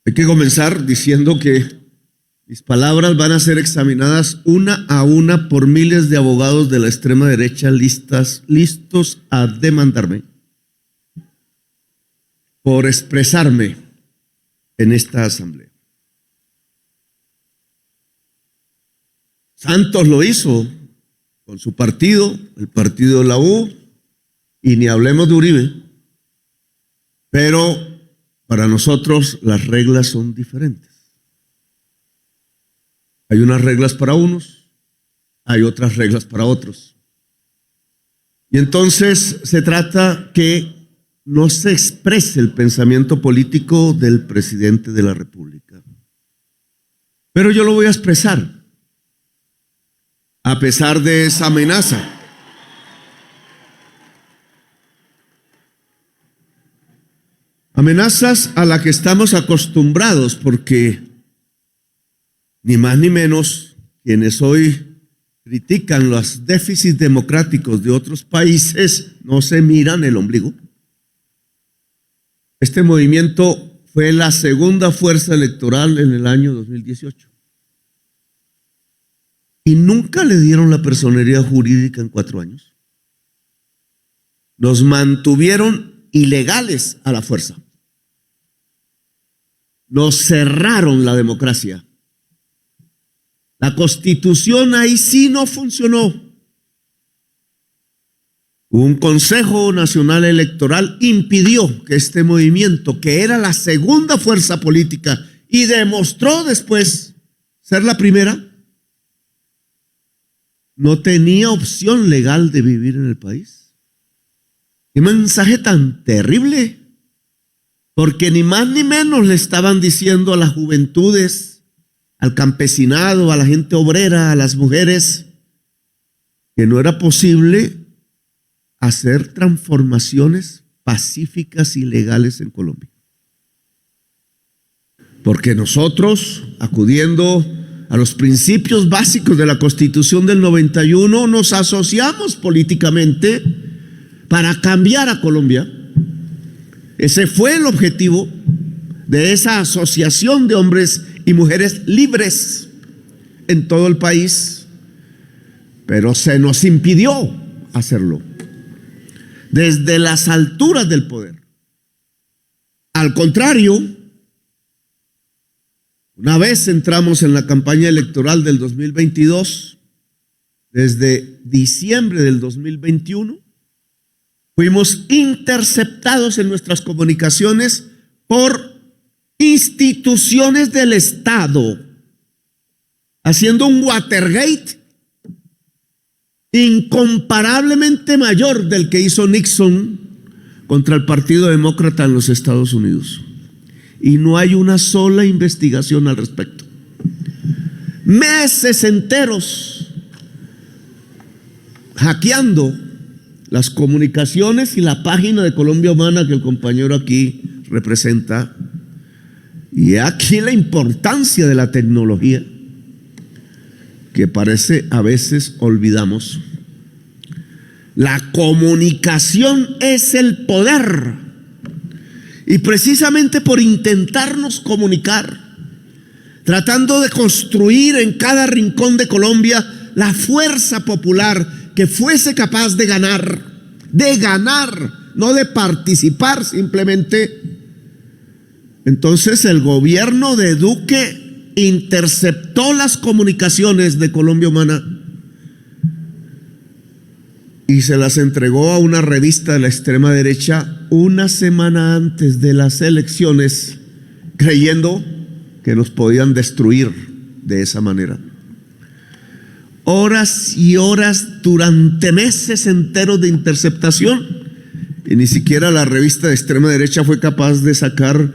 Hay que comenzar diciendo que mis palabras van a ser examinadas una a una por miles de abogados de la extrema derecha listos a demandarme por expresarme en esta asamblea. Santos lo hizo con su partido, el partido de la U, y ni hablemos de Uribe. Pero para nosotros las reglas son diferentes. Hay unas reglas para unos, hay otras reglas para otros. Y entonces se trata que no se exprese el pensamiento político del presidente de la República. Pero yo lo voy a expresar, a pesar de esa amenaza. Amenazas a las que estamos acostumbrados, porque ni más ni menos quienes hoy critican los déficits democráticos de otros países no se miran el ombligo. Este movimiento fue la segunda fuerza electoral en el año 2018. Y nunca le dieron la personería jurídica en 4 años. Nos mantuvieron ilegales a la fuerza. Nos cerraron la democracia. La Constitución ahí sí no funcionó. Un Consejo Nacional Electoral impidió que este movimiento, que era la segunda fuerza política y demostró después ser la primera, no tenía opción legal de vivir en el país. ¡Qué mensaje tan terrible! Porque ni más ni menos le estaban diciendo a las juventudes, al campesinado, a la gente obrera, a las mujeres, que no era posible hacer transformaciones pacíficas y legales en Colombia. Porque nosotros, acudiendo a los principios básicos de la Constitución del 91, nos asociamos políticamente para cambiar a Colombia. Ese fue el objetivo de esa asociación de hombres y mujeres libres en todo el país, pero se nos impidió hacerlo desde las alturas del poder. Al contrario, una vez entramos en la campaña electoral del 2022, desde diciembre del 2021, fuimos interceptados en nuestras comunicaciones por instituciones del Estado, haciendo un Watergate incomparablemente mayor del que hizo Nixon contra el Partido Demócrata en los Estados Unidos. Y no hay una sola investigación al respecto. Meses enteros hackeando las comunicaciones y la página de Colombia Humana que el compañero aquí representa. Y aquí la importancia de la tecnología, que parece a veces olvidamos. La comunicación es el poder. Y precisamente por intentarnos comunicar, tratando de construir en cada rincón de Colombia la fuerza popular que fuese capaz de ganar, no de participar simplemente. Entonces el gobierno de Duque interceptó las comunicaciones de Colombia Humana y se las entregó a una revista de la extrema derecha una semana antes de las elecciones, creyendo que nos podían destruir de esa manera. Horas y horas durante meses enteros de interceptación, y ni siquiera la revista de extrema derecha fue capaz de sacar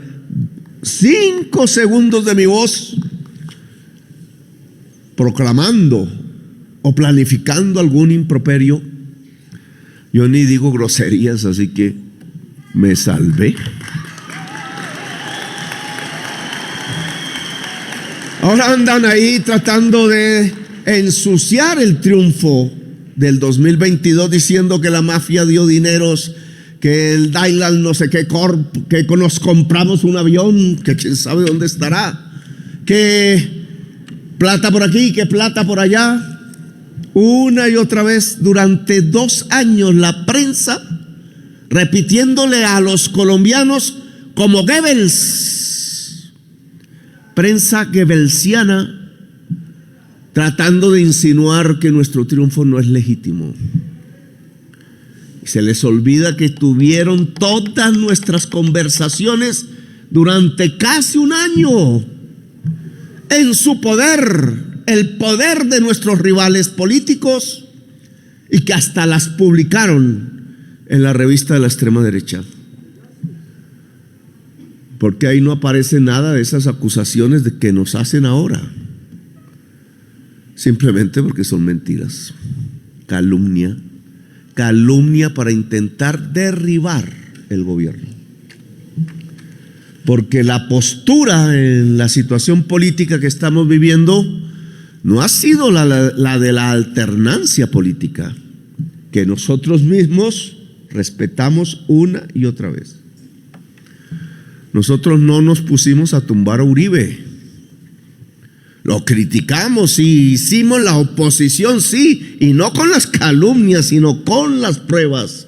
5 segundos de mi voz proclamando o planificando algún improperio. Yo ni digo groserías, así que me salvé. Ahora andan ahí tratando de ensuciar el triunfo del 2022 diciendo que la mafia dio dineros, que el Dylan no sé qué corp, que nos compramos un avión, que quién sabe dónde estará, que plata por aquí, que plata por allá. Una y otra vez durante 2 años la prensa repitiéndole a los colombianos como Goebbels, prensa goebbelsiana, tratando de insinuar que nuestro triunfo no es legítimo. Y se les olvida que tuvieron todas nuestras conversaciones durante casi un año en su poder, el poder de nuestros rivales políticos, y que hasta las publicaron en la revista de la extrema derecha. Porque ahí no aparece nada de esas acusaciones de que nos hacen ahora. Simplemente porque son mentiras. Calumnia. Calumnia para intentar derribar el gobierno. Porque la postura en la situación política que estamos viviendo no ha sido la de la alternancia política, que nosotros mismos respetamos una y otra vez. Nosotros no nos pusimos a tumbar a Uribe. Lo criticamos, sí, hicimos la oposición, sí, y no con las calumnias, sino con las pruebas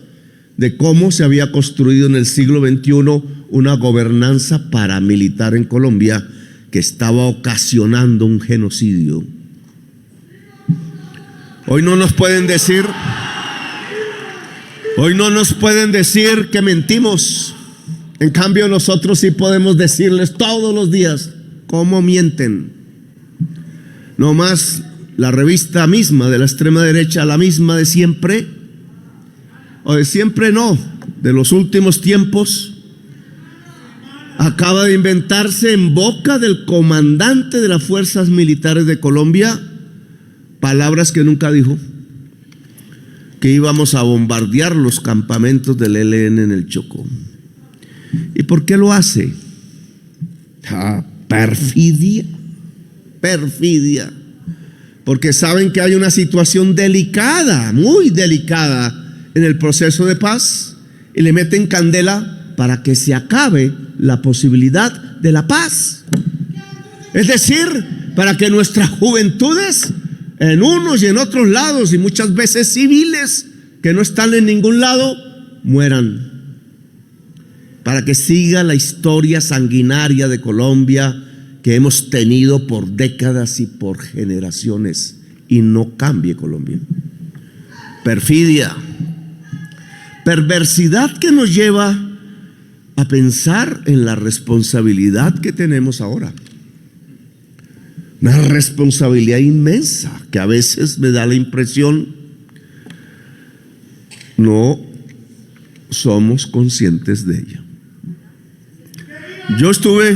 de cómo se había construido en el siglo XXI una gobernanza paramilitar en Colombia que estaba ocasionando un genocidio. Hoy no nos pueden decir que mentimos. En cambio, nosotros sí podemos decirles todos los días cómo mienten. No más la revista misma de la extrema derecha, la misma de siempre, o de siempre no, de los últimos tiempos, acaba de inventarse en boca del comandante de las fuerzas militares de Colombia palabras que nunca dijo: que íbamos a bombardear los campamentos del ELN en el Chocó. ¿Y por qué lo hace? Perfidia. Perfidia. Porque saben que hay una situación delicada, muy delicada en el proceso de paz, y le meten candela para que se acabe la posibilidad de la paz. Es decir, para que nuestras juventudes, en unos y en otros lados, y muchas veces civiles que no están en ningún lado, mueran. Para que siga la historia sanguinaria de Colombia que hemos tenido por décadas y por generaciones, y no cambie Colombia. Perfidia, perversidad que nos lleva a pensar en la responsabilidad que tenemos ahora. Una responsabilidad inmensa que a veces me da la impresión no somos conscientes de ella. Yo estuve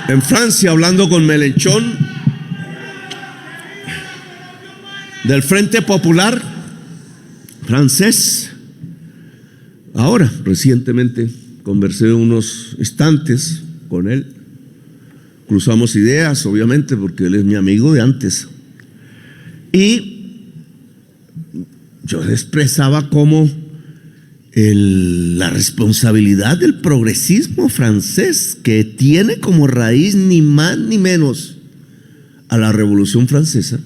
en Francia hablando con Mélenchon del Frente Popular francés. Ahora, recientemente, conversé unos instantes con él. Cruzamos ideas, obviamente, porque él es mi amigo de antes. Y yo le expresaba cómo la responsabilidad del progresismo francés, que tiene como raíz ni más ni menos a la Revolución Francesa,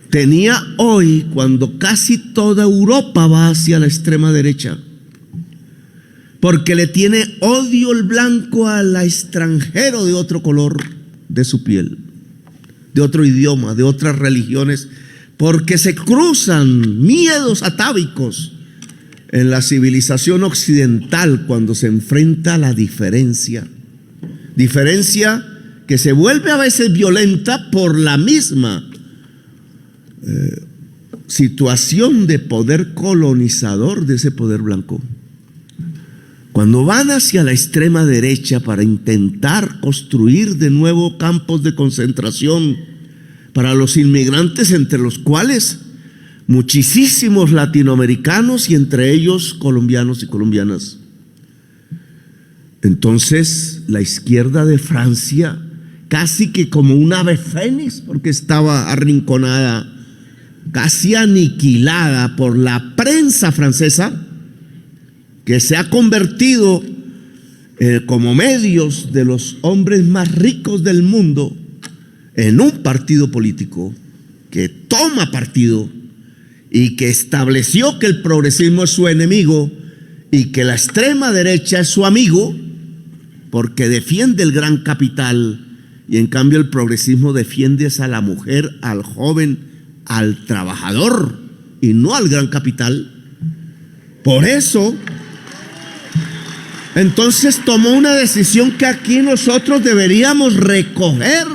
tenía hoy, cuando casi toda Europa va hacia la extrema derecha, porque le tiene odio el blanco al extranjero de otro color de su piel, de otro idioma, de otras religiones, porque se cruzan miedos atávicos en la civilización occidental cuando se enfrenta a la diferencia. Diferencia que se vuelve a veces violenta por la misma situación de poder colonizador de ese poder blanco. Cuando van hacia la extrema derecha para intentar construir de nuevo campos de concentración para los inmigrantes, entre los cuales muchísimos latinoamericanos y entre ellos colombianos y colombianas, entonces la izquierda de Francia, casi que como un ave fénix, porque estaba arrinconada casi aniquilada por la prensa francesa, que se ha convertido como medios de los hombres más ricos del mundo en un partido político que toma partido y que estableció que el progresismo es su enemigo y que la extrema derecha es su amigo, porque defiende el gran capital, y en cambio el progresismo defiende a la mujer, al joven, al trabajador y no al gran capital. Por eso, entonces tomó una decisión que aquí nosotros deberíamos recoger,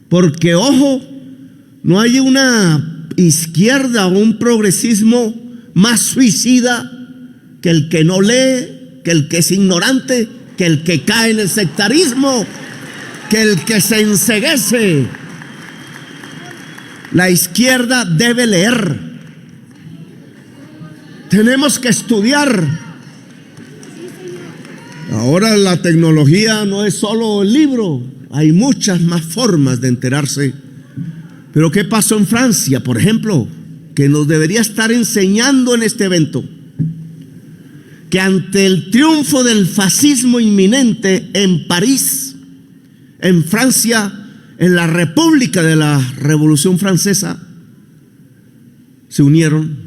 porque ojo, no hay una izquierda o un progresismo más suicida que el que no lee, que el que es ignorante, que el que cae en el sectarismo, que el que se enceguece. La izquierda debe leer. Tenemos que estudiar. Ahora la tecnología no es solo el libro, hay muchas más formas de enterarse. Pero ¿qué pasó en Francia, por ejemplo? Que nos debería estar enseñando en este evento que ante el triunfo del fascismo inminente en París, en Francia, en la República de la Revolución Francesa, se unieron.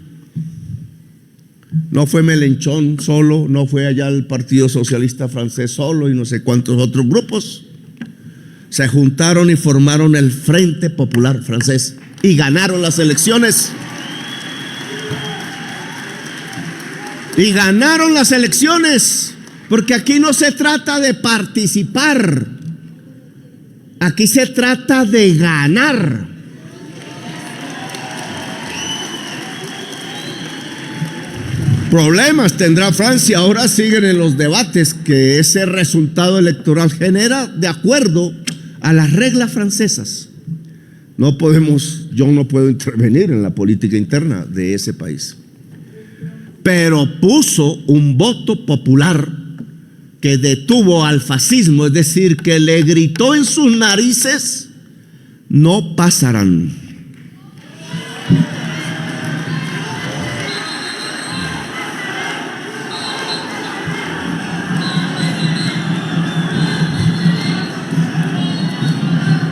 No fue Mélenchon solo, no fue allá el Partido Socialista Francés solo y no sé cuántos otros grupos. Se juntaron y formaron el Frente Popular Francés y ganaron las elecciones. Y ganaron las elecciones, porque aquí no se trata de participar, aquí se trata de ganar. Problemas tendrá Francia, ahora siguen en los debates que ese resultado electoral genera de acuerdo a las reglas francesas. Yo no puedo intervenir en la política interna de ese país. Pero puso un voto popular que detuvo al fascismo, es decir, que le gritó en sus narices: no pasarán.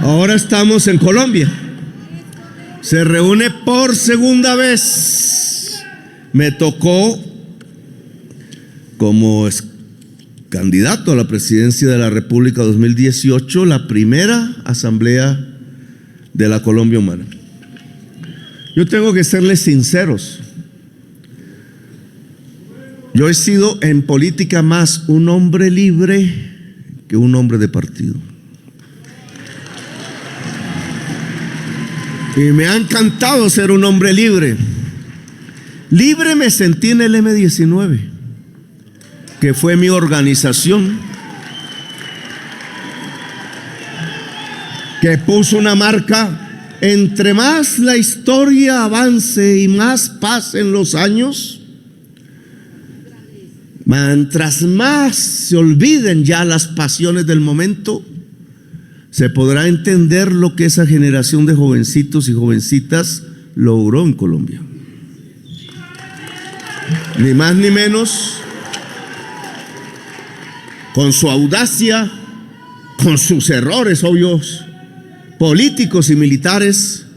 Ahora estamos en Colombia. Se reúne por segunda vez. Me tocó como candidato a la presidencia de la República 2018, la primera asamblea de la Colombia Humana. Yo tengo que serles sinceros. Yo he sido en política más un hombre libre que un hombre de partido. Y me ha encantado ser un hombre libre. Libre me sentí en el M19, que fue mi organización, que puso una marca. Entre más la historia avance y más pasen los años, mientras más se olviden ya las pasiones del momento, se podrá entender lo que esa generación de jovencitos y jovencitas logró en Colombia. Ni más ni menos, con su audacia, con sus errores obvios, políticos y militares,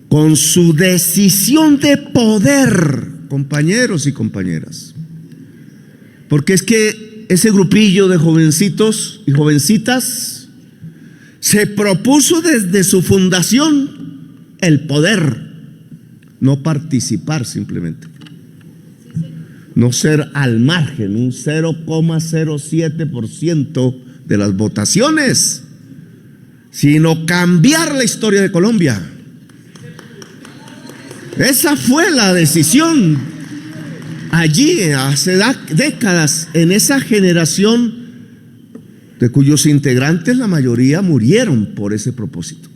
con su decisión de poder, compañeros y compañeras. Porque es que ese grupillo de jovencitos y jovencitas se propuso desde su fundación el poder, no participar simplemente. No ser al margen, un 0,07% de las votaciones, sino cambiar la historia de Colombia. Esa fue la decisión allí, hace décadas, en esa generación de cuyos integrantes la mayoría murieron por ese propósito.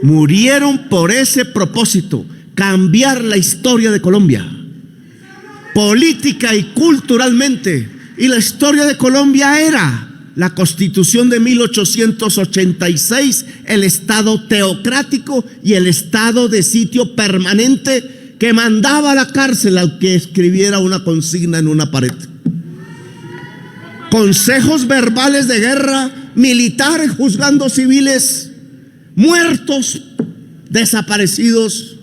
Murieron por ese propósito, cambiar la historia de Colombia, política y culturalmente. Y la historia de Colombia era la Constitución de 1886, el Estado teocrático y el estado de sitio permanente que mandaba a la cárcel al que escribiera una consigna en una pared. Consejos verbales de guerra, militares juzgando civiles, muertos, desaparecidos.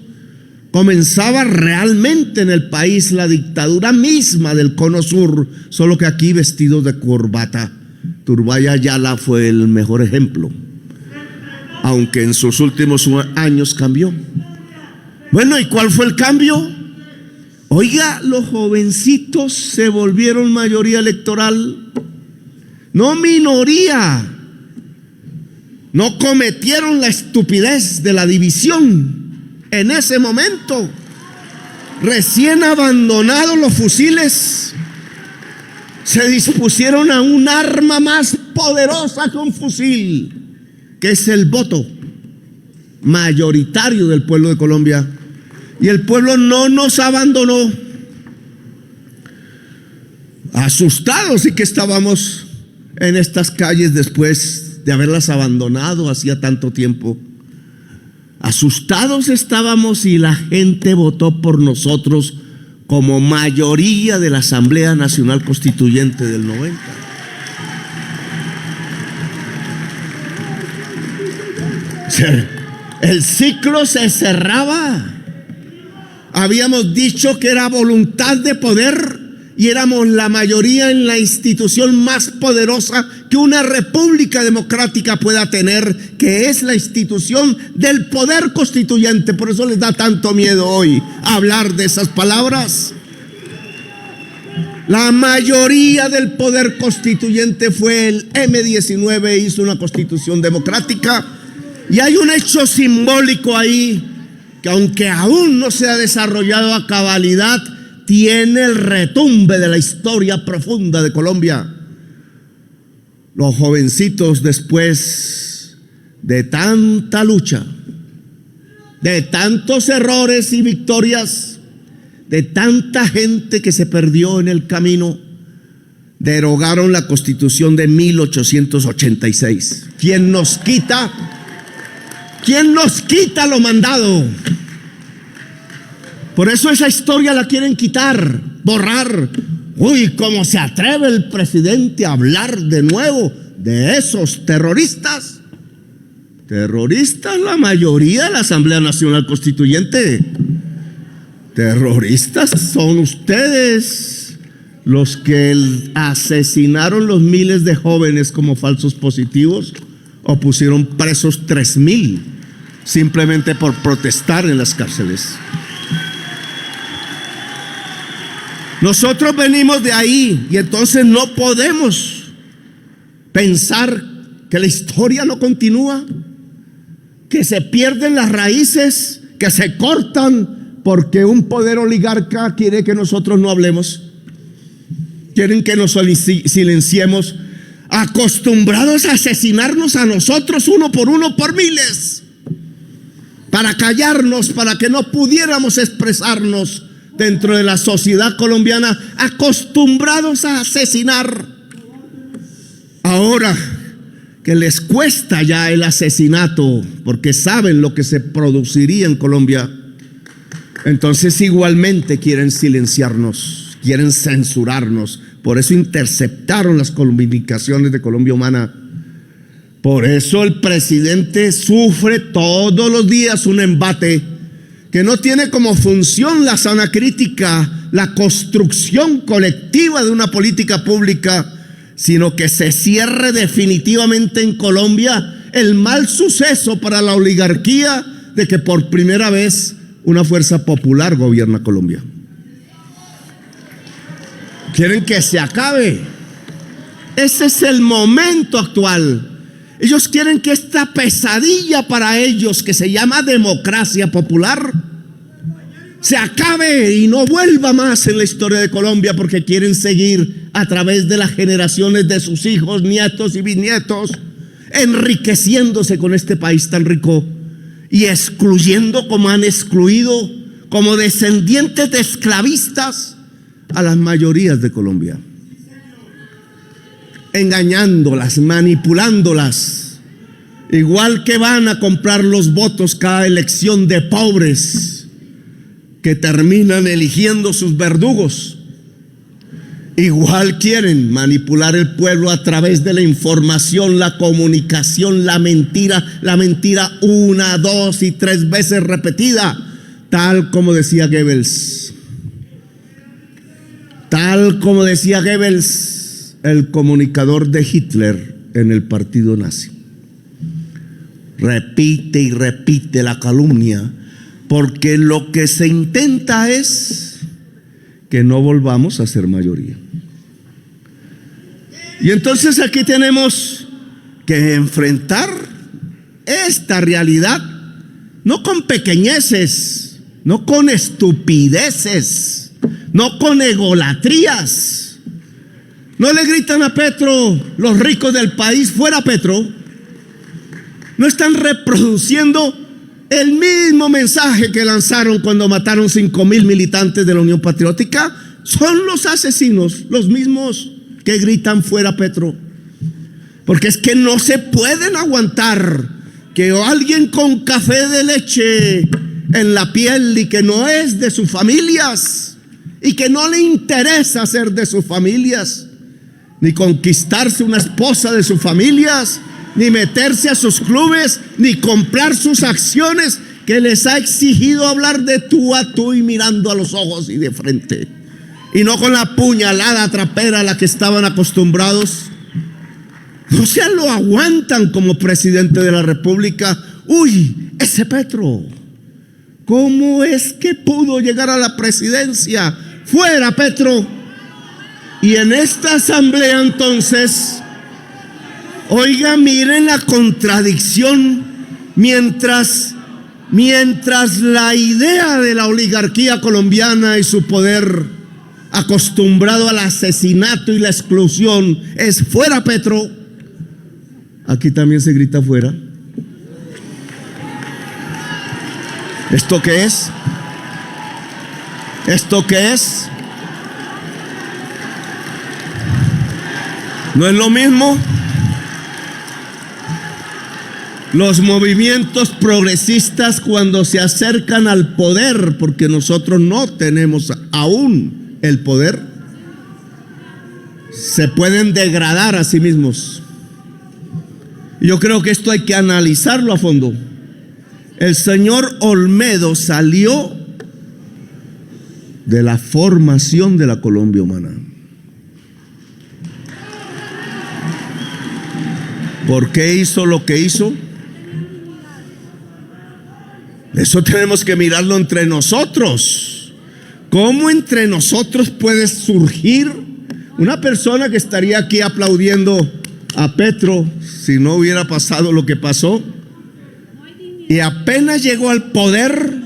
Comenzaba realmente en el país la dictadura misma del Cono Sur, solo que aquí vestidos de corbata. Turbay Ayala fue el mejor ejemplo, aunque en sus últimos años cambió. Bueno, ¿y cuál fue el cambio? Oiga, los jovencitos se volvieron mayoría electoral, no minoría. No cometieron la estupidez de la división. En ese momento, recién abandonados los fusiles, se dispusieron a un arma más poderosa que un fusil, que es el voto mayoritario del pueblo de Colombia. Y el pueblo no nos abandonó. Asustados sí que estábamos en estas calles después de haberlas abandonado hacía tanto tiempo. Asustados estábamos y la gente votó por nosotros como mayoría de la Asamblea Nacional Constituyente del 90. El ciclo se cerraba. Habíamos dicho que era voluntad de poder y éramos la mayoría en la institución más poderosa que una república democrática pueda tener, que es la institución del poder constituyente. Por eso les da tanto miedo hoy hablar de esas palabras. La mayoría del poder constituyente fue el M19, hizo una constitución democrática. Y hay un hecho simbólico ahí, que aunque aún no se ha desarrollado a cabalidad, tiene el retumbe de la historia profunda de Colombia. Los jovencitos, después de tanta lucha, de tantos errores y victorias, de tanta gente que se perdió en el camino, derogaron la Constitución de 1886. ¿Quién nos quita? ¿Quién nos quita lo mandado? Por eso esa historia la quieren quitar, borrar. Uy, ¿cómo se atreve el presidente a hablar de nuevo de esos terroristas? Terroristas la mayoría de la Asamblea Nacional Constituyente. Terroristas son ustedes, los que asesinaron los miles de jóvenes como falsos positivos o pusieron presos 3,000 simplemente por protestar en las cárceles. Nosotros venimos de ahí y entonces no podemos pensar que la historia no continúa, que se pierden las raíces, que se cortan porque un poder oligarca quiere que nosotros no hablemos, quieren que nos silenciemos, acostumbrados a asesinarnos a nosotros uno por miles, para callarnos, para que no pudiéramos expresarnos dentro de la sociedad colombiana, acostumbrados a asesinar. Ahora que les cuesta ya el asesinato, porque saben lo que se produciría en Colombia, entonces igualmente quieren silenciarnos, quieren censurarnos. Por eso interceptaron las comunicaciones de Colombia Humana. Por eso el presidente sufre todos los días un embate que no tiene como función la sana crítica, la construcción colectiva de una política pública, sino que se cierre definitivamente en Colombia el mal suceso para la oligarquía de que por primera vez una fuerza popular gobierna Colombia. Quieren que se acabe. Ese es el momento actual. Ellos quieren que esta pesadilla para ellos, que se llama democracia popular, se acabe y no vuelva más en la historia de Colombia, porque quieren seguir a través de las generaciones de sus hijos, nietos y bisnietos, enriqueciéndose con este país tan rico y excluyendo, como han excluido, como descendientes de esclavistas, a las mayorías de Colombia. engañándolas, manipulándolas. Igual que van a comprar los votos cada elección de pobres que terminan eligiendo sus verdugos. Igual quieren manipular el pueblo a través de la información, la comunicación, la mentira 1, 2 y 3 veces repetida, tal como decía Goebbels. Tal como decía Goebbels, el comunicador de Hitler en el partido nazi. Repite y repite la calumnia, porque lo que se intenta es que no volvamos a ser mayoría. Y entonces aquí tenemos que enfrentar esta realidad, no con pequeñeces, no con estupideces, no con egolatrías. No le gritan a Petro los ricos del país, fuera Petro. No están reproduciendo el mismo mensaje que lanzaron cuando mataron 5,000 militantes de la Unión Patriótica. Son los asesinos, los mismos que gritan fuera Petro. Porque es que no se pueden aguantar que alguien con café de leche en la piel y que no es de sus familias y que no le interesa ser de sus familias, ni conquistarse una esposa de sus familias, ni meterse a sus clubes, ni comprar sus acciones, que les ha exigido hablar de tú a tú y mirando a los ojos y de frente, y no con la puñalada trapera a la que estaban acostumbrados. No se lo aguantan como presidente de la República. Uy, ese Petro, ¿cómo es que pudo llegar a la presidencia? Fuera Petro. Y en esta asamblea entonces, oiga, miren la contradicción. Mientras la idea de la oligarquía colombiana y su poder acostumbrado al asesinato y la exclusión es fuera Petro, aquí también se grita fuera. ¿Esto qué es? ¿Esto qué es? ¿No es lo mismo? Los movimientos progresistas, cuando se acercan al poder, porque nosotros no tenemos aún el poder, se pueden degradar a sí mismos. Yo creo que esto hay que analizarlo a fondo. El señor Olmedo salió de la formación de la Colombia Humana. ¿Por qué hizo lo que hizo? Eso tenemos que mirarlo entre nosotros. ¿Cómo entre nosotros puede surgir una persona que estaría aquí aplaudiendo a Petro si no hubiera pasado lo que pasó? Y apenas llegó al poder,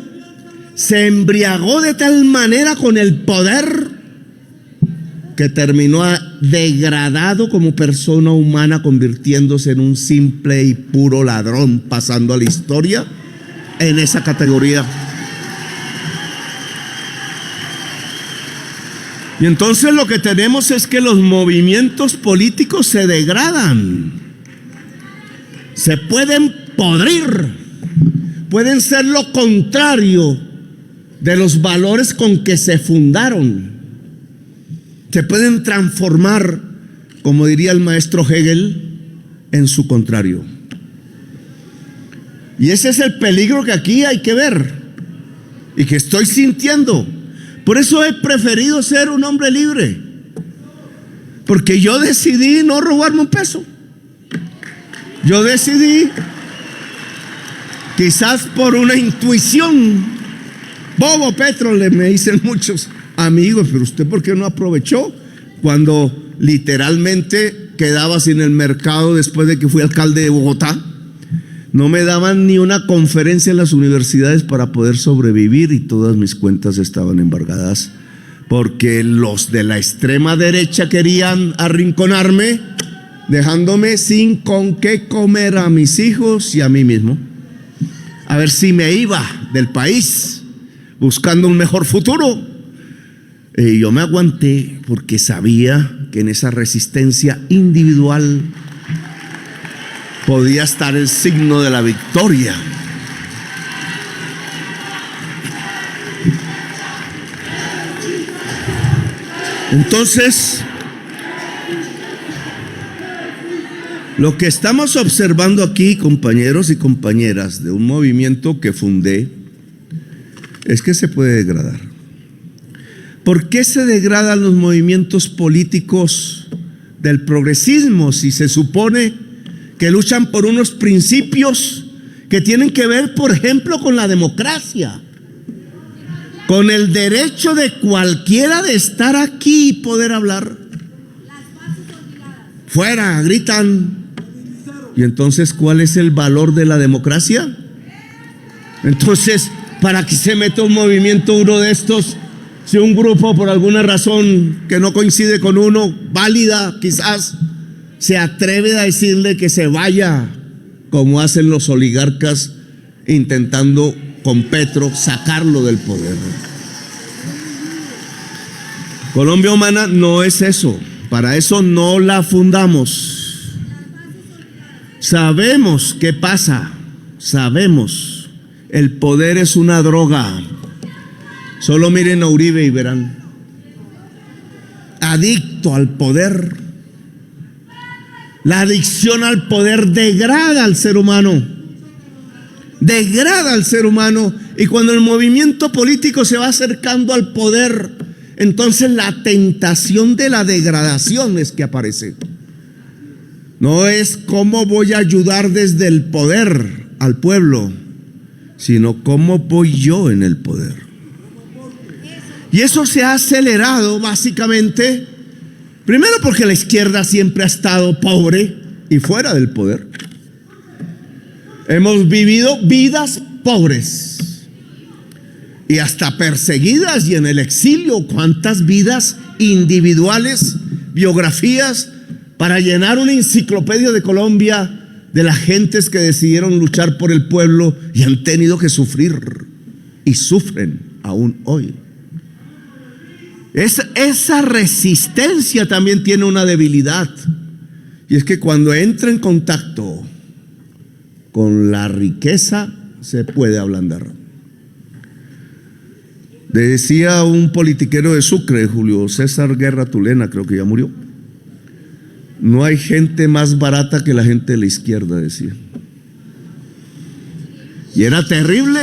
se embriagó de tal manera con el poder que terminó degradado como persona humana, convirtiéndose en un simple y puro ladrón, pasando a la historia en esa categoría. Y entonces lo que tenemos es que los movimientos políticos se degradan, se pueden podrir, pueden ser lo contrario de los valores con que se fundaron, se pueden transformar, como diría el maestro Hegel, en su contrario. Y ese es el peligro que aquí hay que ver y que estoy sintiendo. Por eso he preferido ser un hombre libre, porque yo decidí no robarme un peso. Yo decidí, quizás por una intuición, bobo Petro, me dicen muchos amigos, pero usted ¿por qué no aprovechó cuando literalmente quedaba sin el mercado después de que fui alcalde de Bogotá? No me daban ni una conferencia en las universidades para poder sobrevivir y todas mis cuentas estaban embargadas porque los de la extrema derecha querían arrinconarme, dejándome sin con qué comer a mis hijos y a mí mismo. A ver si me iba del país buscando un mejor futuro. Yo me aguanté porque sabía que en esa resistencia individual podía estar el signo de la victoria. Entonces, lo que estamos observando aquí, compañeros y compañeras, de un movimiento que fundé, es que se puede degradar. ¿Por qué se degradan los movimientos políticos del progresismo si se supone que luchan por unos principios que tienen que ver, por ejemplo, con la democracia, con el derecho de cualquiera de estar aquí y poder hablar? Fuera, gritan. Y entonces, ¿cuál es el valor de la democracia? Entonces, ¿para qué se mete un movimiento uno de estos? Si un grupo, por alguna razón que no coincide con uno, válida quizás, se atreve a decirle que se vaya, como hacen los oligarcas intentando con Petro sacarlo del poder. Colombia Humana no es eso. Para eso no la fundamos. Sabemos qué pasa. Sabemos. El poder es una droga. Solo miren a Uribe y verán. Adicto al poder. La adicción al poder degrada al ser humano. Degrada al ser humano. Y cuando el movimiento político se va acercando al poder, entonces la tentación de la degradación es que aparece. No es cómo voy a ayudar desde el poder al pueblo, sino cómo voy yo en el poder. Y eso se ha acelerado básicamente, primero porque la izquierda siempre ha estado pobre y fuera del poder. Hemos vivido vidas pobres y hasta perseguidas y en el exilio. ¿Cuántas vidas individuales, biografías para llenar una enciclopedia de Colombia de las gentes que decidieron luchar por el pueblo y han tenido que sufrir y sufren aún hoy? Esa resistencia también tiene una debilidad, y es que cuando entra en contacto con la riqueza se puede ablandar. Decía un politiquero de Sucre, Julio César Guerra Tulena, creo que ya murió: no hay gente más barata que la gente de la izquierda, decía. Y era terrible.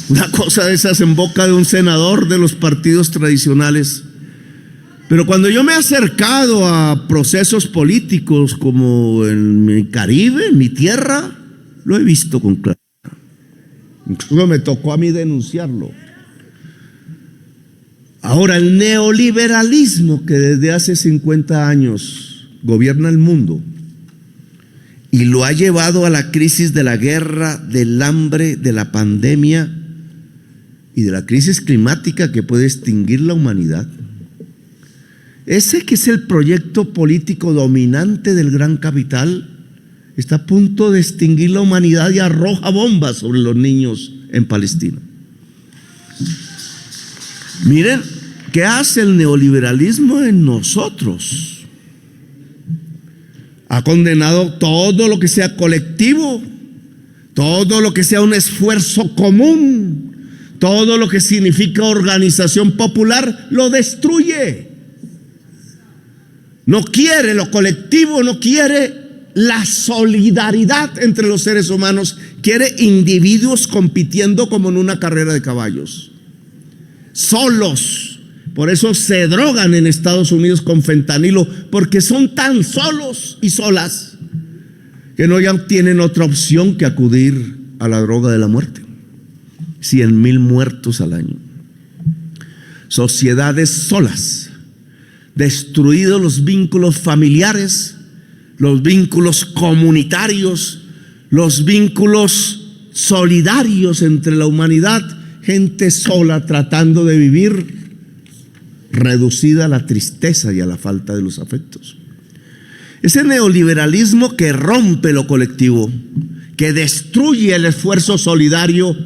Una cosa de esas en boca de un senador de los partidos tradicionales. Pero cuando yo me he acercado a procesos políticos como en mi Caribe, en mi tierra, lo he visto con claridad. Incluso me tocó a mí denunciarlo. Ahora, el neoliberalismo que desde hace 50 años gobierna el mundo y lo ha llevado a la crisis de la guerra, del hambre, de la pandemia y de la crisis climática que puede extinguir la humanidad. Ese que es el proyecto político dominante del gran capital está a punto de extinguir la humanidad y arroja bombas sobre los niños en Palestina. Miren, ¿qué hace el neoliberalismo en nosotros? Ha condenado todo lo que sea colectivo, todo lo que sea un esfuerzo común, todo lo que significa organización popular, lo destruye. No quiere lo colectivo, no quiere la solidaridad entre los seres humanos, quiere individuos compitiendo como en una carrera de caballos, solos. Por eso se drogan en Estados Unidos con fentanilo, porque son tan solos y solas que no ya tienen otra opción que acudir a la droga de la muerte. 100,000 muertos al año. Sociedades solas, destruidos los vínculos familiares, los vínculos comunitarios, los vínculos solidarios entre la humanidad, gente sola tratando de vivir, reducida a la tristeza y a la falta de los afectos. Ese neoliberalismo que rompe lo colectivo, que destruye el esfuerzo solidario.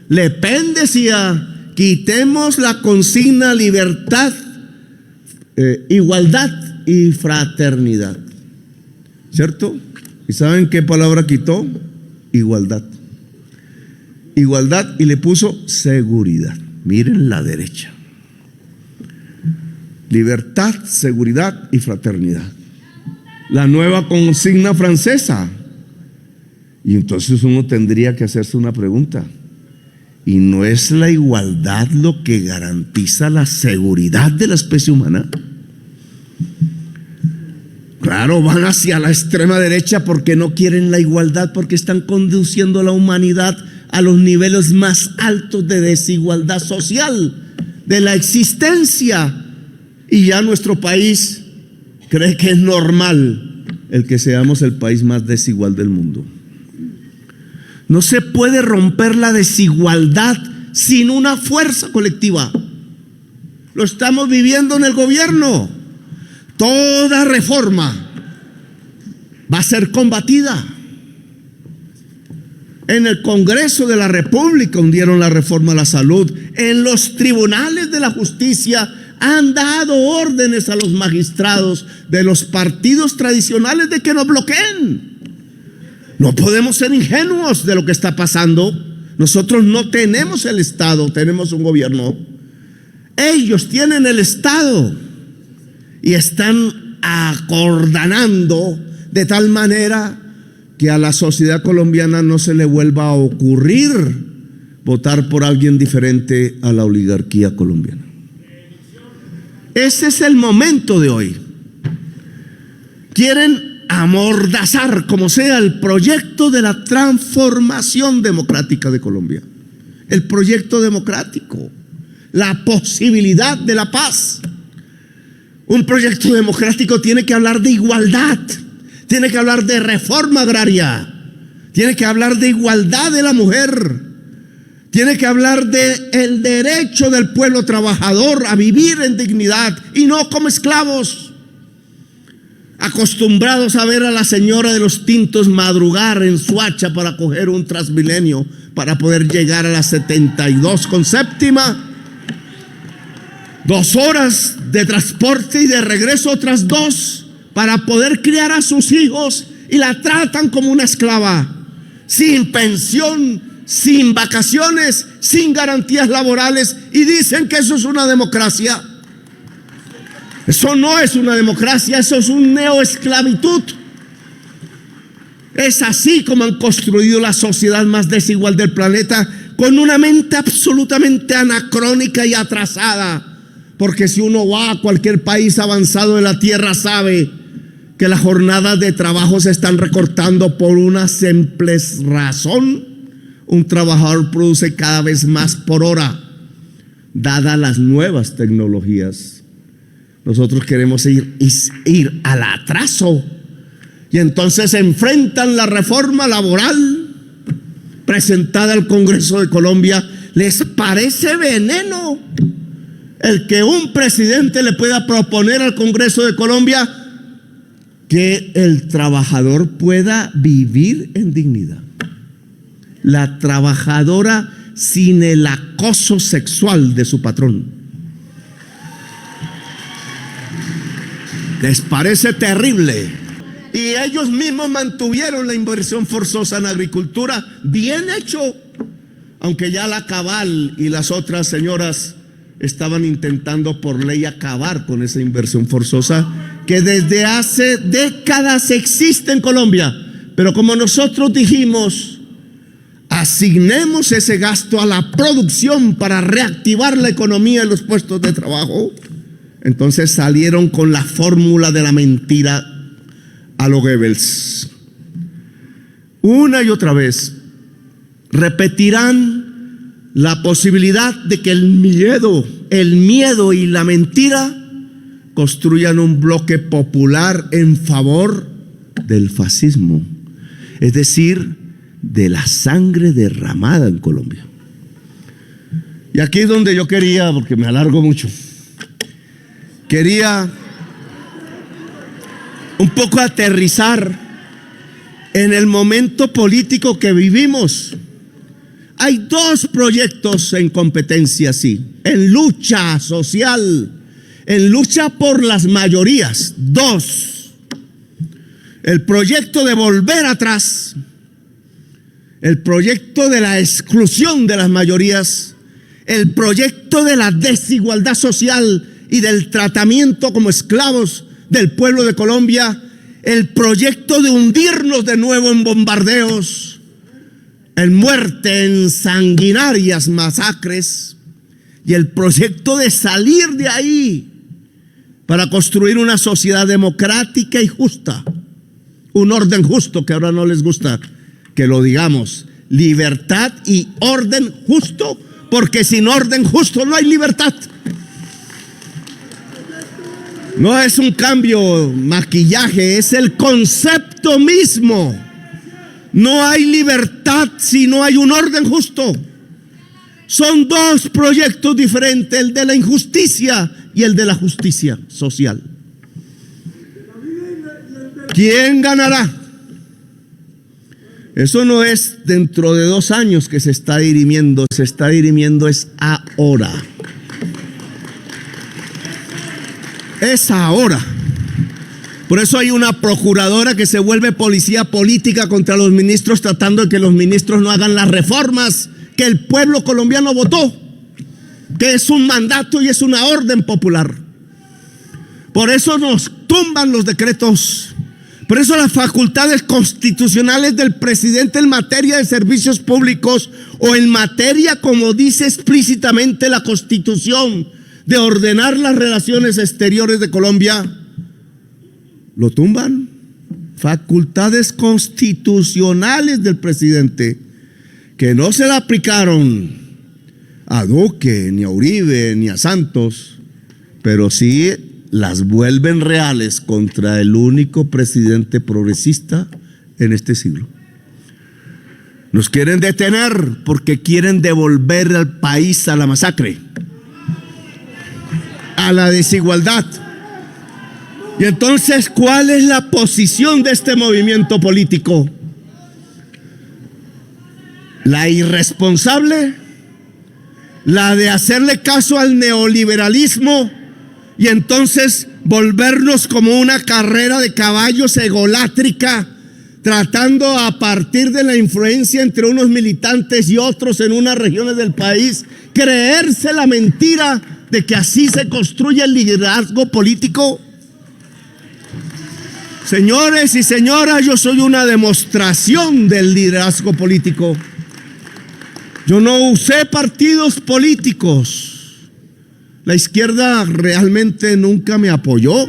Le Pen decía quitemos la consigna libertad, igualdad y fraternidad. ¿Cierto? ¿Y saben qué palabra quitó? Igualdad. Igualdad, y le puso seguridad. Miren la derecha. Libertad, seguridad y fraternidad. La nueva consigna francesa. Y entonces uno tendría que hacerse una pregunta. ¿Y no es la igualdad lo que garantiza la seguridad de la especie humana? Claro, van hacia la extrema derecha porque no quieren la igualdad, porque están conduciendo a la humanidad a los niveles más altos de desigualdad social de la existencia. Y ya nuestro país cree que es normal el que seamos el país más desigual del mundo. No se puede romper la desigualdad sin una fuerza colectiva. Lo estamos viviendo en el gobierno. Toda reforma va a ser combatida. En el Congreso de la República hundieron la reforma a la salud. En los tribunales de la justicia han dado órdenes a los magistrados de los partidos tradicionales de que nos bloqueen. No podemos ser ingenuos de lo que está pasando. Nosotros no tenemos el Estado, tenemos un gobierno. Ellos tienen el Estado y están acordanando de tal manera que a la sociedad colombiana no se le vuelva a ocurrir votar por alguien diferente a la oligarquía colombiana. Ese es el momento de hoy. Quieren amordazar como sea el proyecto de la transformación democrática de Colombia, el proyecto democrático, la posibilidad de la paz. Un proyecto democrático tiene que hablar de igualdad, tiene que hablar de reforma agraria, tiene que hablar de igualdad de la mujer, tiene que hablar de el derecho del pueblo trabajador a vivir en dignidad y no como esclavos, acostumbrados a ver a la señora de los tintos madrugar en Suacha para coger un Transmilenio para poder llegar a la 72 con séptima. 2 horas de transporte y de regreso otras 2 para poder criar a sus hijos, y la tratan como una esclava, sin pensión, sin vacaciones, sin garantías laborales, y dicen que eso es una democracia. Eso no es una democracia, eso es un neoesclavitud. Es así como han construido la sociedad más desigual del planeta, con una mente absolutamente anacrónica y atrasada. Porque si uno va a cualquier país avanzado de la tierra, sabe que las jornadas de trabajo se están recortando por una simple razón. Un trabajador produce cada vez más por hora, dadas las nuevas tecnologías. Nosotros queremos ir al atraso, y entonces enfrentan la reforma laboral presentada al Congreso de Colombia. Les parece veneno el que un presidente le pueda proponer al Congreso de Colombia que el trabajador pueda vivir en dignidad. La trabajadora sin el acoso sexual de su patrón. Les parece terrible. Y ellos mismos mantuvieron la inversión forzosa en agricultura. Bien hecho. Aunque ya la Cabal y las otras señoras estaban intentando por ley acabar con esa inversión forzosa que desde hace décadas existe en Colombia. Pero como nosotros dijimos, asignemos ese gasto a la producción para reactivar la economía y los puestos de trabajo. Entonces salieron con la fórmula de la mentira a lo Goebbels. Una y otra vez repetirán la posibilidad de que el miedo y la mentira construyan un bloque popular en favor del fascismo, es decir, de la sangre derramada en Colombia. Y aquí es donde yo quería, porque me alargo mucho, quería un poco aterrizar en el momento político que vivimos. hay dos proyectos en competencia, sí, en lucha social, en lucha por las mayorías. Dos: el proyecto de volver atrás, el proyecto de la exclusión de las mayorías, el proyecto de la desigualdad social y del tratamiento como esclavos del pueblo de Colombia, el proyecto de hundirnos de nuevo en bombardeos, en muerte, en sanguinarias masacres, y el proyecto de salir de ahí para construir una sociedad democrática y justa, un orden justo, que ahora no les gusta que lo digamos, libertad y orden justo, porque sin orden justo no hay libertad. No es un cambio, maquillaje, es el concepto mismo. No hay libertad si no hay un orden justo. Son dos proyectos diferentes, el de la injusticia y el de la justicia social. ¿Quién ganará? Eso no es dentro de 2 años que se está dirimiendo, se está dirimiendo es ahora. Es ahora. Por eso hay una procuradora que se vuelve policía política contra los ministros, tratando de que los ministros no hagan las reformas que el pueblo colombiano votó, que es un mandato y es una orden popular. Por eso nos tumban los decretos. Por eso las facultades constitucionales del presidente en materia de servicios públicos, o en materia, como dice explícitamente la Constitución, de ordenar las relaciones exteriores de Colombia, lo tumban. Facultades constitucionales del presidente que no se la aplicaron a Duque, ni a Uribe, ni a Santos, pero sí las vuelven reales contra el único presidente progresista en este siglo. Nos quieren detener porque quieren devolver al país a la masacre, a la desigualdad. Y entonces, ¿cuál es la posición de este movimiento político? La irresponsable, la de hacerle caso al neoliberalismo y entonces volvernos como una carrera de caballos egolátrica, tratando a partir de la influencia entre unos militantes y otros en unas regiones del país, creerse la mentira de que así se construye el liderazgo político. Señores y señoras, yo soy una demostración del liderazgo político. Yo no usé partidos políticos. La izquierda realmente nunca me apoyó.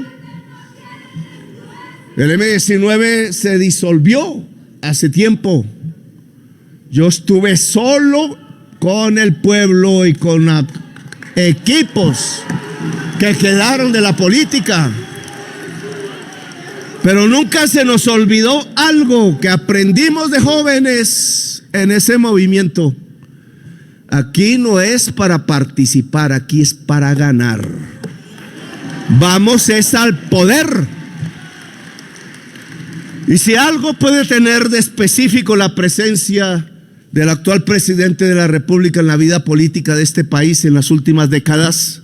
El M-19 se disolvió hace tiempo. Yo estuve solo con el pueblo y con equipos que quedaron de la política. Pero nunca se nos olvidó algo que aprendimos de jóvenes en ese movimiento. Aquí no es para participar, aquí es para ganar. Vamos es al poder. Y si algo puede tener de específico la presencia del actual presidente de la República en la vida política de este país en las últimas décadas,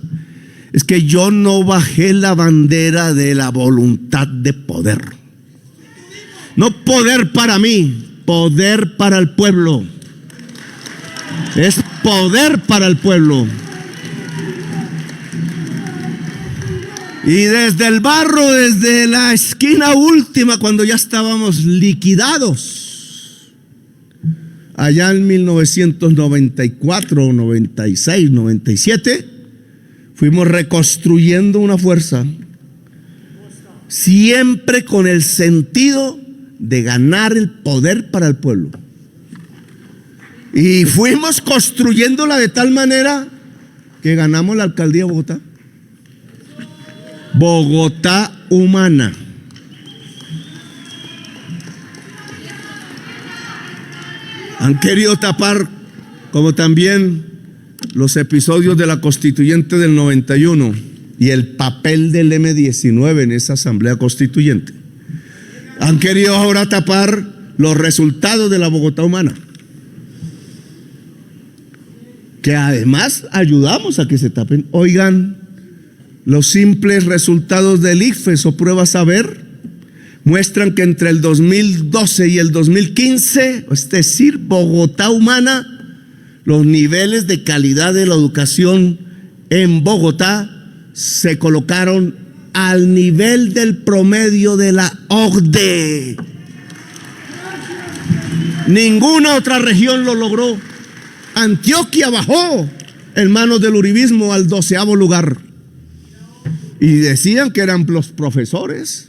es que yo no bajé la bandera de la voluntad de poder. No poder para mí, poder para el pueblo. Es poder para el pueblo. Y desde el barro, desde la esquina última, cuando ya estábamos liquidados, allá en 1994, 96, 97, fuimos reconstruyendo una fuerza, siempre con el sentido de ganar el poder para el pueblo. Y fuimos construyéndola de tal manera que ganamos la alcaldía de Bogotá. Bogotá humana. Han querido tapar, como también los episodios de la Constituyente del 91 y el papel del M-19 en esa Asamblea Constituyente. Han querido ahora tapar los resultados de la Bogotá humana. que además ayudamos a que se tapen. Oigan, los simples resultados del ICFES o pruebas saber muestran que entre el 2012 y el 2015, es decir, Bogotá humana, los niveles de calidad de la educación en Bogotá se colocaron al nivel del promedio de la OCDE. Ninguna otra región lo logró. Antioquia bajó en manos del uribismo al 12º lugar. Y decían que eran los profesores.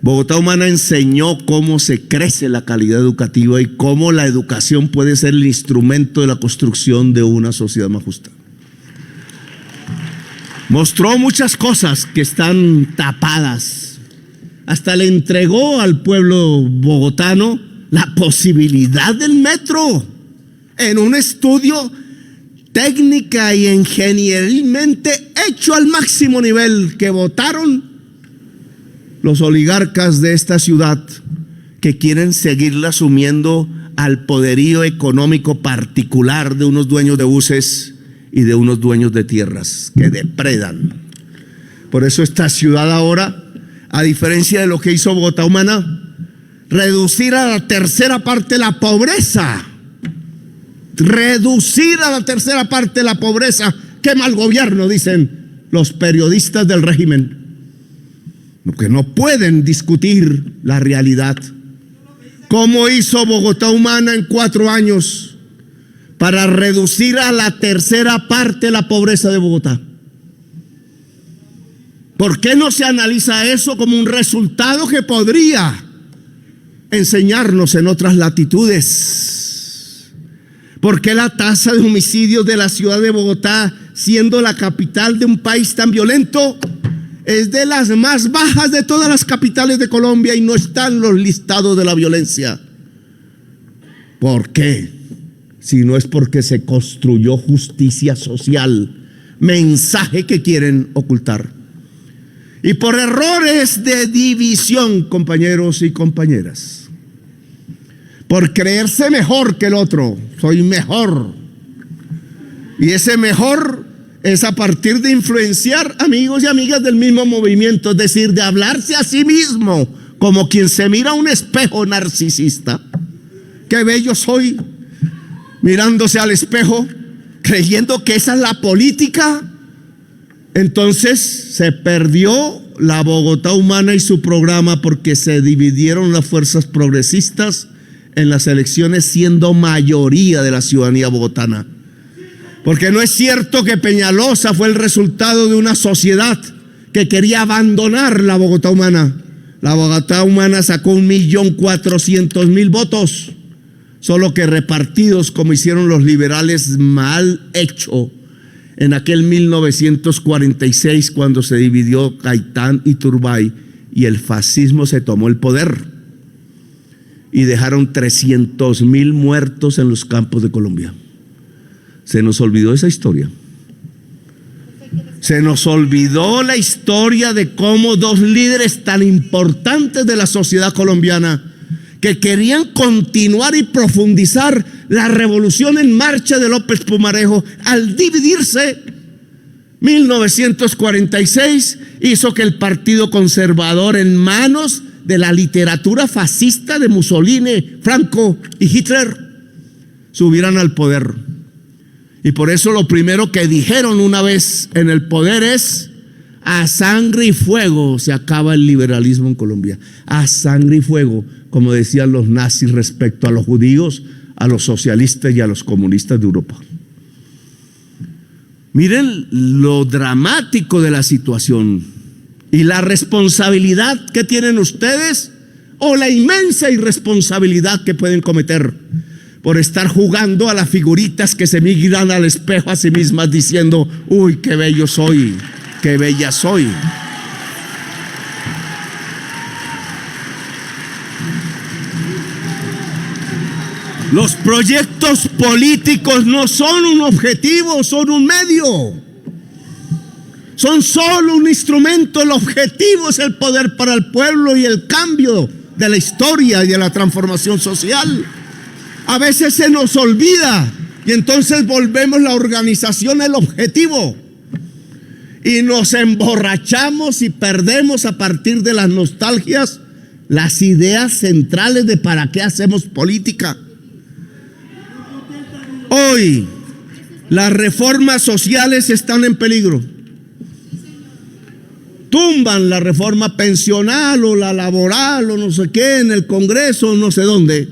Bogotá Humana enseñó cómo se crece la calidad educativa y cómo la educación puede ser el instrumento de la construcción de una sociedad más justa. Mostró muchas cosas que están tapadas. Hasta le entregó al pueblo bogotano la posibilidad del metro en un estudio técnica y ingenierilmente hecho al máximo nivel que votaron los oligarcas de esta ciudad que quieren seguirla asumiendo al poderío económico particular de unos dueños de buses y de unos dueños de tierras que depredan. Por eso esta ciudad ahora, a diferencia de lo que hizo Bogotá Humana, reducir a la tercera parte la pobreza. Reducir a la tercera parte la pobreza. Qué mal gobierno, dicen los periodistas del régimen, que no pueden discutir la realidad. ¿Cómo hizo Bogotá Humana en 4 años para reducir a la tercera parte la pobreza de Bogotá? ¿Por qué no se analiza eso como un resultado que podría enseñarnos en otras latitudes? ¿Por qué la tasa de homicidios de la ciudad de Bogotá, siendo la capital de un país tan violento, es de las más bajas de todas las capitales de Colombia y no está en los listados de la violencia? ¿Por qué? Si no es porque se construyó justicia social, mensaje que quieren ocultar. Y por errores de división, compañeros y compañeras. Por creerse mejor que el otro, soy mejor. Y ese mejor es a partir de influenciar amigos y amigas del mismo movimiento, es decir, de hablarse a sí mismo como quien se mira a un espejo narcisista. Qué bello soy, mirándose al espejo, creyendo que esa es la política. Entonces se perdió la Bogotá Humana y su programa porque se dividieron las fuerzas progresistas en las elecciones, siendo mayoría de la ciudadanía bogotana. Porque no es cierto que Peñalosa fue el resultado de una sociedad que quería abandonar la Bogotá Humana. La Bogotá Humana sacó 1.400.000 votos, solo que repartidos como hicieron los liberales, mal hecho en aquel 1946, cuando se dividió Gaitán y Turbay y el fascismo se tomó el poder y dejaron 300.000 muertos en los campos de Colombia. Se nos olvidó esa historia. Se nos olvidó la historia de cómo 2 líderes tan importantes de la sociedad colombiana, que querían continuar y profundizar la revolución en marcha de López Pumarejo, al dividirse, 1946 hizo que el Partido Conservador, en manos de la literatura fascista de Mussolini, Franco y Hitler, subieran al poder. Y por eso lo primero que dijeron una vez en el poder es: a sangre y fuego se acaba el liberalismo en Colombia. A sangre y fuego, como decían los nazis respecto a los judíos, a los socialistas y a los comunistas de Europa. Miren lo dramático de la situación y la responsabilidad que tienen ustedes, o la inmensa irresponsabilidad que pueden cometer por estar jugando a las figuritas que se miran al espejo a sí mismas diciendo: uy, qué bello soy, qué bella soy. Los proyectos políticos no son un objetivo, son un medio. Son solo un instrumento. El objetivo es el poder para el pueblo y el cambio de la historia y de la transformación social. A veces se nos olvida Y entonces volvemos la organización el objetivo. Y nos emborrachamos y perdemos a partir de las nostalgias las ideas centrales de para qué hacemos política. Hoy las reformas sociales están en peligro. Tumban la reforma pensional o la laboral o no sé qué en el Congreso, no sé dónde.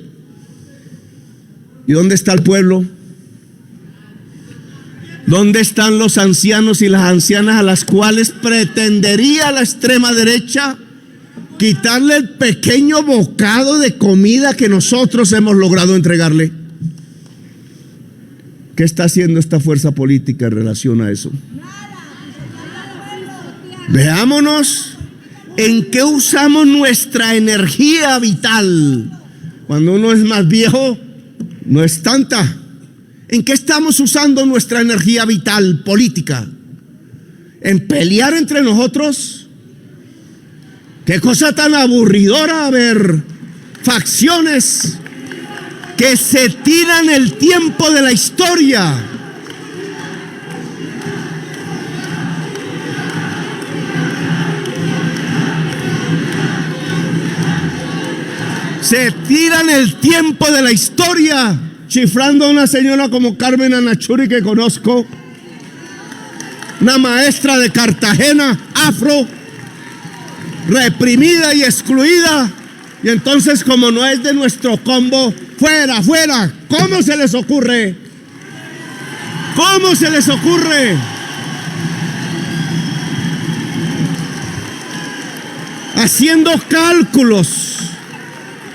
¿Y dónde está el pueblo? ¿Dónde están los ancianos y las ancianas a las cuales pretendería la extrema derecha quitarle el pequeño bocado de comida que nosotros hemos logrado entregarle? ¿Qué está haciendo esta fuerza política en relación a eso? Veámonos en qué usamos nuestra energía vital. Cuando uno es más viejo, no es tanta. ¿En qué estamos usando nuestra energía vital política? ¿En pelear entre nosotros? Qué cosa tan aburridora ver facciones que se tiran el tiempo de la historia. Se tiran el tiempo de la historia chiflando a una señora como Carmen Anachuri que conozco, una maestra de Cartagena, afro, reprimida y excluida. Y entonces, como no es de nuestro combo, fuera, fuera. ¿Cómo se les ocurre? ¿Cómo se les ocurre? Haciendo cálculos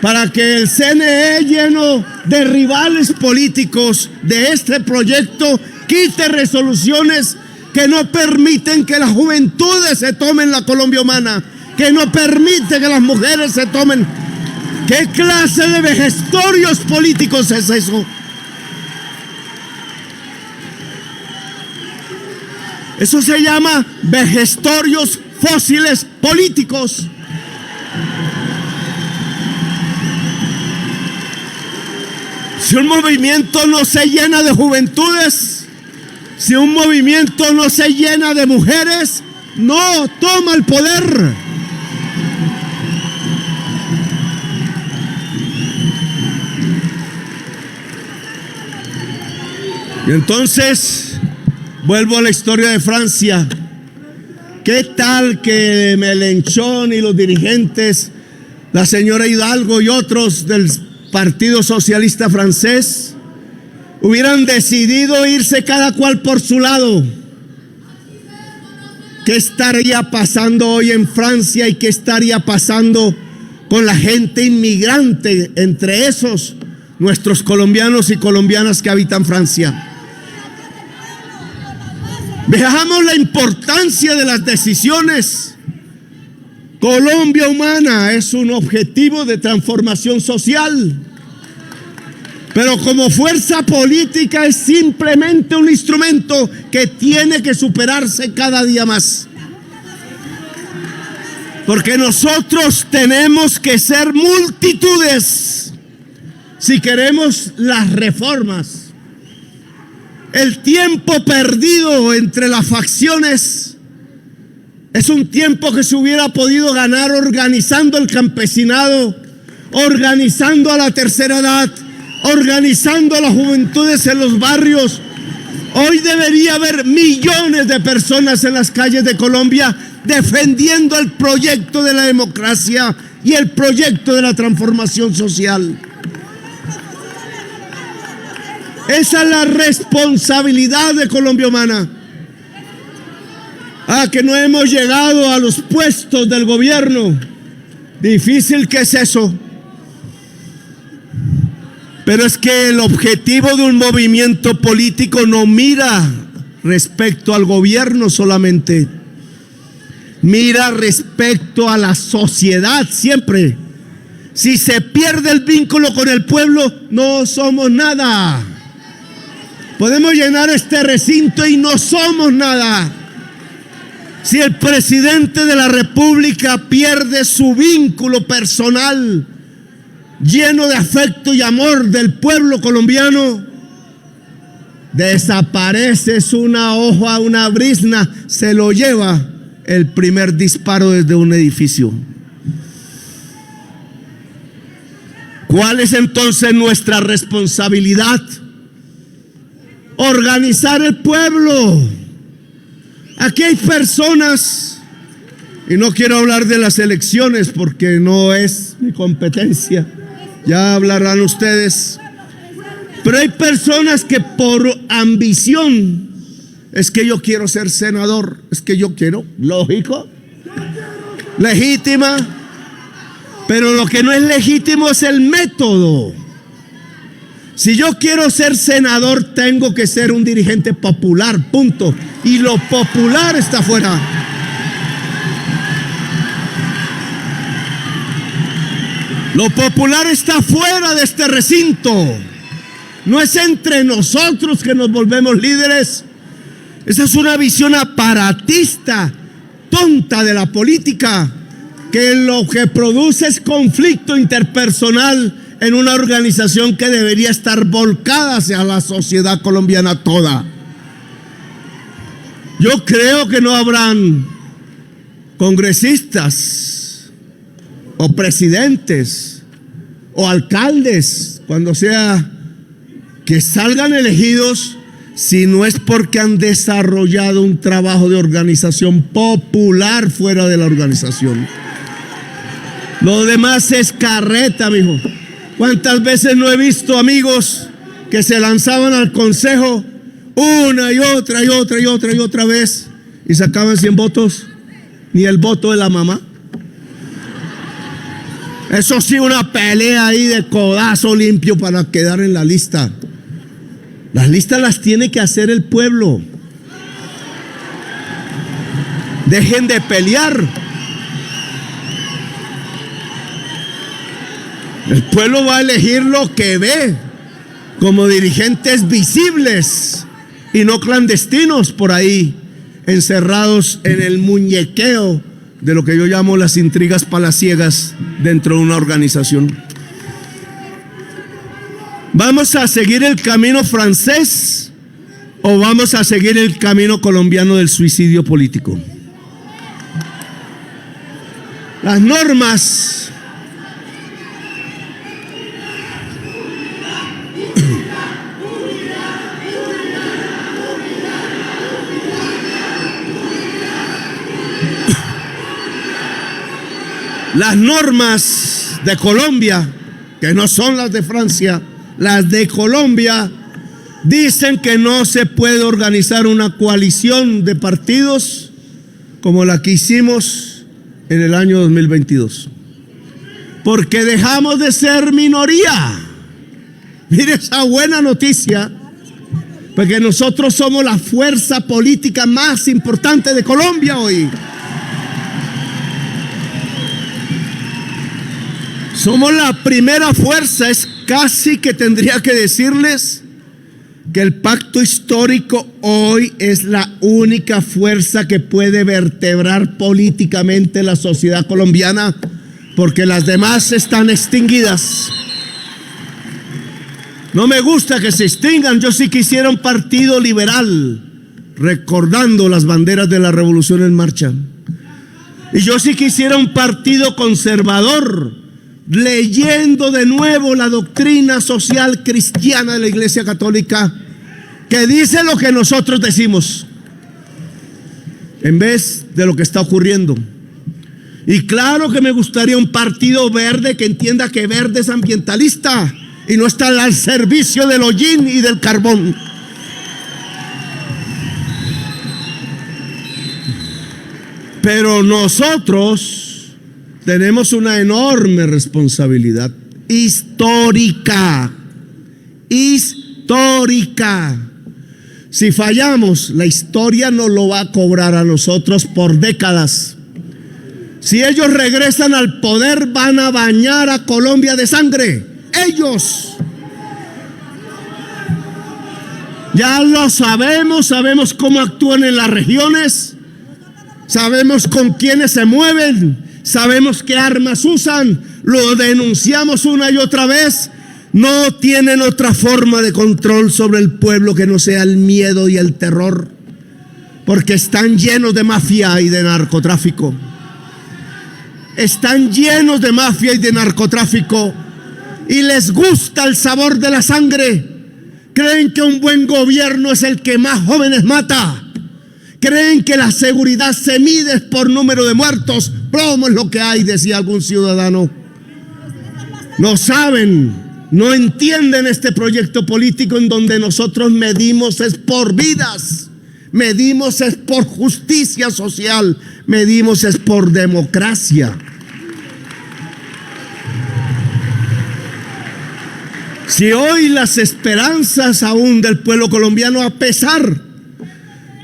para que el CNE, lleno de rivales políticos de este proyecto, quite resoluciones que no permiten que las juventudes se tomen la Colombia humana, que no permite que las mujeres se tomen. ¿Qué clase de vejestorios políticos es eso? Eso se llama vejestorios fósiles políticos. Si un movimiento no se llena de juventudes, si un movimiento no se llena de mujeres, no toma el poder. Y entonces, vuelvo a la historia de Francia. ¿Qué tal que Mélenchon y los dirigentes, la señora Hidalgo y otros del Partido Socialista francés, hubieran decidido irse cada cual por su lado? ¿Qué estaría pasando hoy en Francia y qué estaría pasando con la gente inmigrante, entre esos nuestros colombianos y colombianas que habitan Francia? Veamos la importancia de las decisiones. Colombia humana es un objetivo de transformación social, pero como fuerza política es simplemente un instrumento que tiene que superarse cada día más. Porque nosotros tenemos que ser multitudes si queremos las reformas. El tiempo perdido entre las facciones es un tiempo que se hubiera podido ganar organizando el campesinado, organizando a la tercera edad, organizando a las juventudes en los barrios. Hoy debería haber millones de personas en las calles de Colombia defendiendo el proyecto de la democracia y el proyecto de la transformación social. Esa es la responsabilidad de Colombia Humana. Que no hemos llegado a los puestos del gobierno. Difícil que es eso. Pero es que el objetivo de un movimiento político no mira respecto al gobierno solamente. Mira respecto a la sociedad siempre. Si se pierde el vínculo con el pueblo, no somos nada. Podemos llenar este recinto y no somos nada. Si el presidente de la República pierde su vínculo personal, lleno de afecto y amor del pueblo colombiano, desapareces una hoja, una brizna, se lo lleva el primer disparo desde un edificio. ¿Cuál es entonces nuestra responsabilidad? Organizar el pueblo. Aquí hay personas, y no quiero hablar de las elecciones porque no es mi competencia, ya hablarán ustedes, pero hay personas que por ambición, es que yo quiero ser senador, es que yo quiero, lógico, legítima, pero lo que no es legítimo es el método. Si yo quiero ser senador, tengo que ser un dirigente popular, punto. Y lo popular está afuera. Lo popular está fuera de este recinto. No es entre nosotros que nos volvemos líderes. Esa es una visión aparatista, tonta de la política, que lo que produce es conflicto interpersonal en una organización que debería estar volcada hacia la sociedad colombiana toda. Yo creo que no habrán congresistas o presidentes o alcaldes, cuando sea, que salgan elegidos si no es porque han desarrollado un trabajo de organización popular fuera de la organización. Lo demás es carreta, mijo. ¿Cuántas veces no he visto amigos que se lanzaban al consejo una y otra y otra y otra y otra vez y sacaban 100 votos? Ni el voto de la mamá. Eso sí, una pelea ahí de codazo limpio para quedar en la lista. Las listas las tiene que hacer el pueblo. Dejen de pelear. El pueblo va a elegir lo que ve como dirigentes visibles y no clandestinos por ahí, encerrados en el muñequeo de lo que yo llamo las intrigas palaciegas dentro de una organización. ¿Vamos a seguir el camino francés o vamos a seguir el camino colombiano del suicidio político? Las normas de Colombia, que no son las de Francia, las de Colombia, dicen que no se puede organizar una coalición de partidos como la que hicimos en el año 2022, porque dejamos de ser minoría. Mire esa buena noticia, porque nosotros somos la fuerza política más importante de Colombia hoy. Somos la primera fuerza. Es casi que tendría que decirles que el pacto histórico hoy es la única fuerza que puede vertebrar políticamente la sociedad colombiana, porque las demás están extinguidas. No me gusta que se extingan. Yo sí quisiera un partido liberal recordando las banderas de la Revolución en Marcha. Y yo sí quisiera un partido conservador leyendo de nuevo la doctrina social cristiana de la Iglesia Católica, que dice lo que nosotros decimos en vez de lo que está ocurriendo. Y claro que me gustaría un partido verde que entienda que verde es ambientalista y no está al servicio del hollín y del carbón. Pero nosotros tenemos una enorme responsabilidad histórica. Si fallamos, la historia nos lo va a cobrar a nosotros por décadas. Si ellos regresan al poder, van a bañar a Colombia de sangre. Ellos. Ya lo sabemos, sabemos cómo actúan en las regiones, sabemos con quiénes se mueven, sabemos qué armas usan, lo denunciamos una y otra vez. No tienen otra forma de control sobre el pueblo que no sea el miedo y el terror, porque están llenos de mafia y de narcotráfico. Están llenos de mafia y de narcotráfico y les gusta el sabor de la sangre. Creen que un buen gobierno es el que más jóvenes mata. Creen que la seguridad se mide por número de muertos. Plomo es lo que hay, decía algún ciudadano. No saben, no entienden este proyecto político en donde nosotros medimos es por vidas, medimos es por justicia social, medimos es por democracia. Si hoy las esperanzas aún del pueblo colombiano, a pesar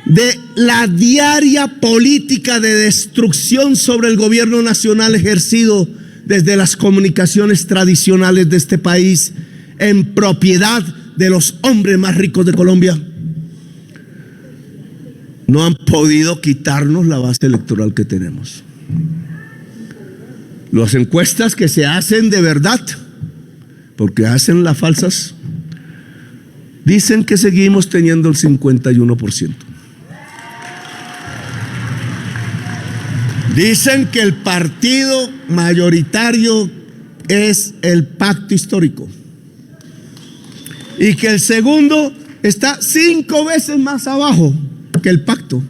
de la diaria política de destrucción sobre el gobierno nacional ejercido desde las comunicaciones tradicionales de este país en propiedad de los hombres más ricos de Colombia, no han podido quitarnos la base electoral que tenemos. Las encuestas que se hacen de verdad, porque hacen las falsas, dicen que seguimos teniendo el 51%. Dicen que el partido mayoritario es el pacto histórico y que el segundo está 5 veces más abajo que el pacto.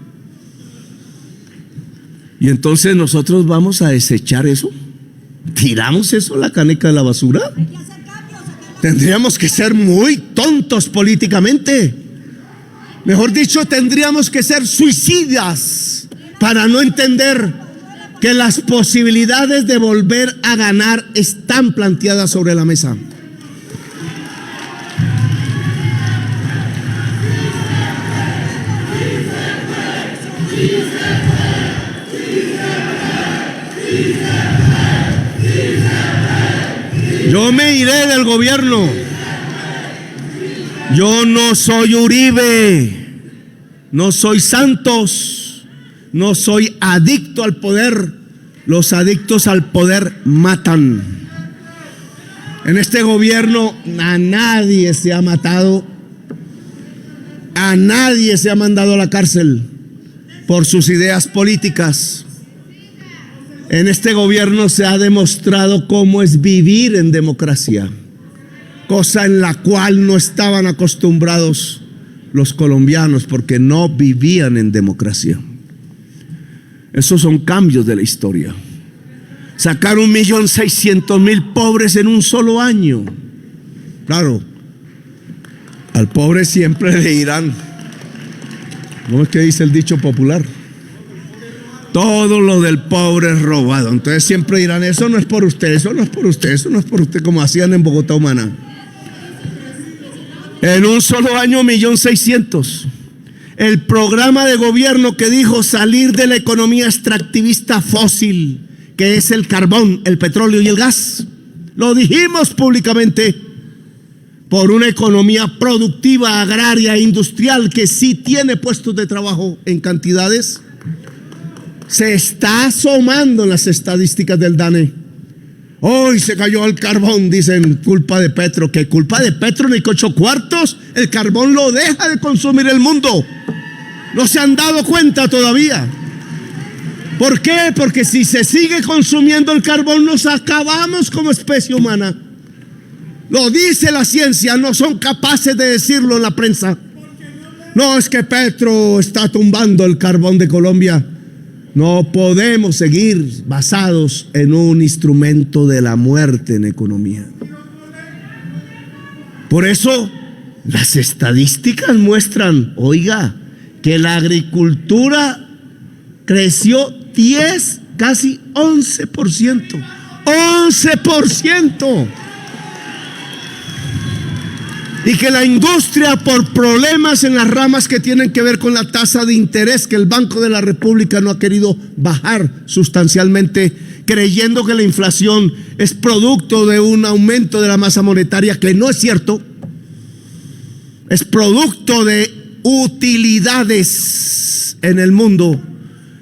Y entonces nosotros vamos a desechar eso. ¿Tiramos eso a la caneca de la basura? Tendríamos que ser muy tontos políticamente. Mejor dicho, tendríamos que ser suicidas para no entender que las posibilidades de volver a ganar están planteadas sobre la mesa. Yo me iré del gobierno. Yo no soy Uribe, no soy Santos, no soy adicto al poder. Los adictos al poder matan. En este gobierno a nadie se ha matado, a nadie se ha mandado a la cárcel por sus ideas políticas. En este gobierno se ha demostrado cómo es vivir en democracia, cosa en la cual no estaban acostumbrados los colombianos porque no vivían en democracia. Esos son cambios de la historia. Sacar 1.600.000 pobres en un solo año. Claro, al pobre siempre le dirán, ¿cómo es que dice el dicho popular? Todo lo del pobre es robado. Entonces siempre dirán, eso no es por usted, eso no es por usted, eso no es por usted, como hacían en Bogotá Humana. En un solo año 1.600.000. El programa de gobierno que dijo salir de la economía extractivista fósil, que es el carbón, el petróleo y el gas, lo dijimos públicamente, por una economía productiva, agraria e industrial que sí tiene puestos de trabajo en cantidades, se está asomando en las estadísticas del DANE. Hoy se cayó el carbón, dicen, culpa de Petro. ¿Qué culpa de Petro? Ni 8 cuartos. El carbón lo deja de consumir el mundo. No se han dado cuenta todavía. ¿Por qué? Porque si se sigue consumiendo el carbón, nos acabamos como especie humana. Lo dice la ciencia, no son capaces de decirlo en la prensa. No, es que Petro está tumbando el carbón de Colombia. No podemos seguir basados en un instrumento de la muerte en economía. Por eso las estadísticas muestran, oiga, que la agricultura creció 10, casi 11%. 11%. Y que la industria, por problemas en las ramas que tienen que ver con la tasa de interés, que el Banco de la República no ha querido bajar sustancialmente, creyendo que la inflación es producto de un aumento de la masa monetaria, que no es cierto, es producto de utilidades en el mundo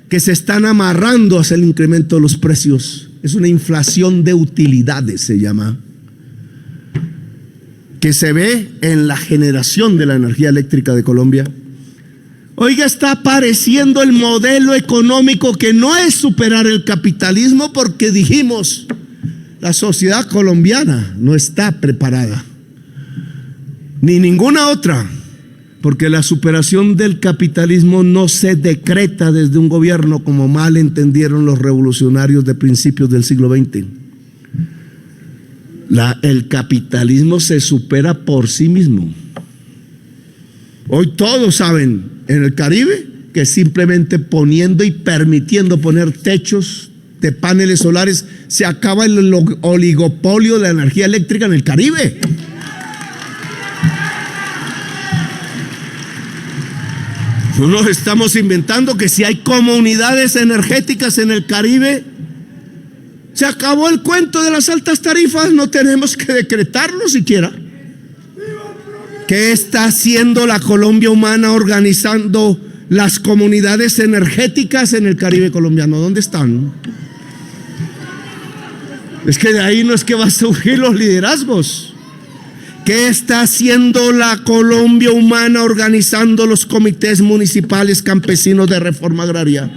que se están amarrando hacia el incremento de los precios. Es una inflación de utilidades, se llama. que se ve en la generación de la energía eléctrica de Colombia. Oiga, está apareciendo el modelo económico que no es superar el capitalismo, porque dijimos, la sociedad colombiana no está preparada, ni ninguna otra, porque la superación del capitalismo no se decreta desde un gobierno, como mal entendieron los revolucionarios de principios del siglo XX. El capitalismo se supera por sí mismo. Hoy todos saben en el Caribe que simplemente poniendo y permitiendo poner techos de paneles solares se acaba el oligopolio de la energía eléctrica en el Caribe. No nos estamos inventando que si hay comunidades energéticas en el Caribe, se acabó el cuento de las altas tarifas, no tenemos que decretarlo siquiera. ¿Qué está haciendo la Colombia Humana organizando las comunidades energéticas en el Caribe colombiano? ¿Dónde están? Es que de ahí no es que va a surgir los liderazgos. ¿Qué está haciendo la Colombia Humana organizando los comités municipales campesinos de reforma agraria?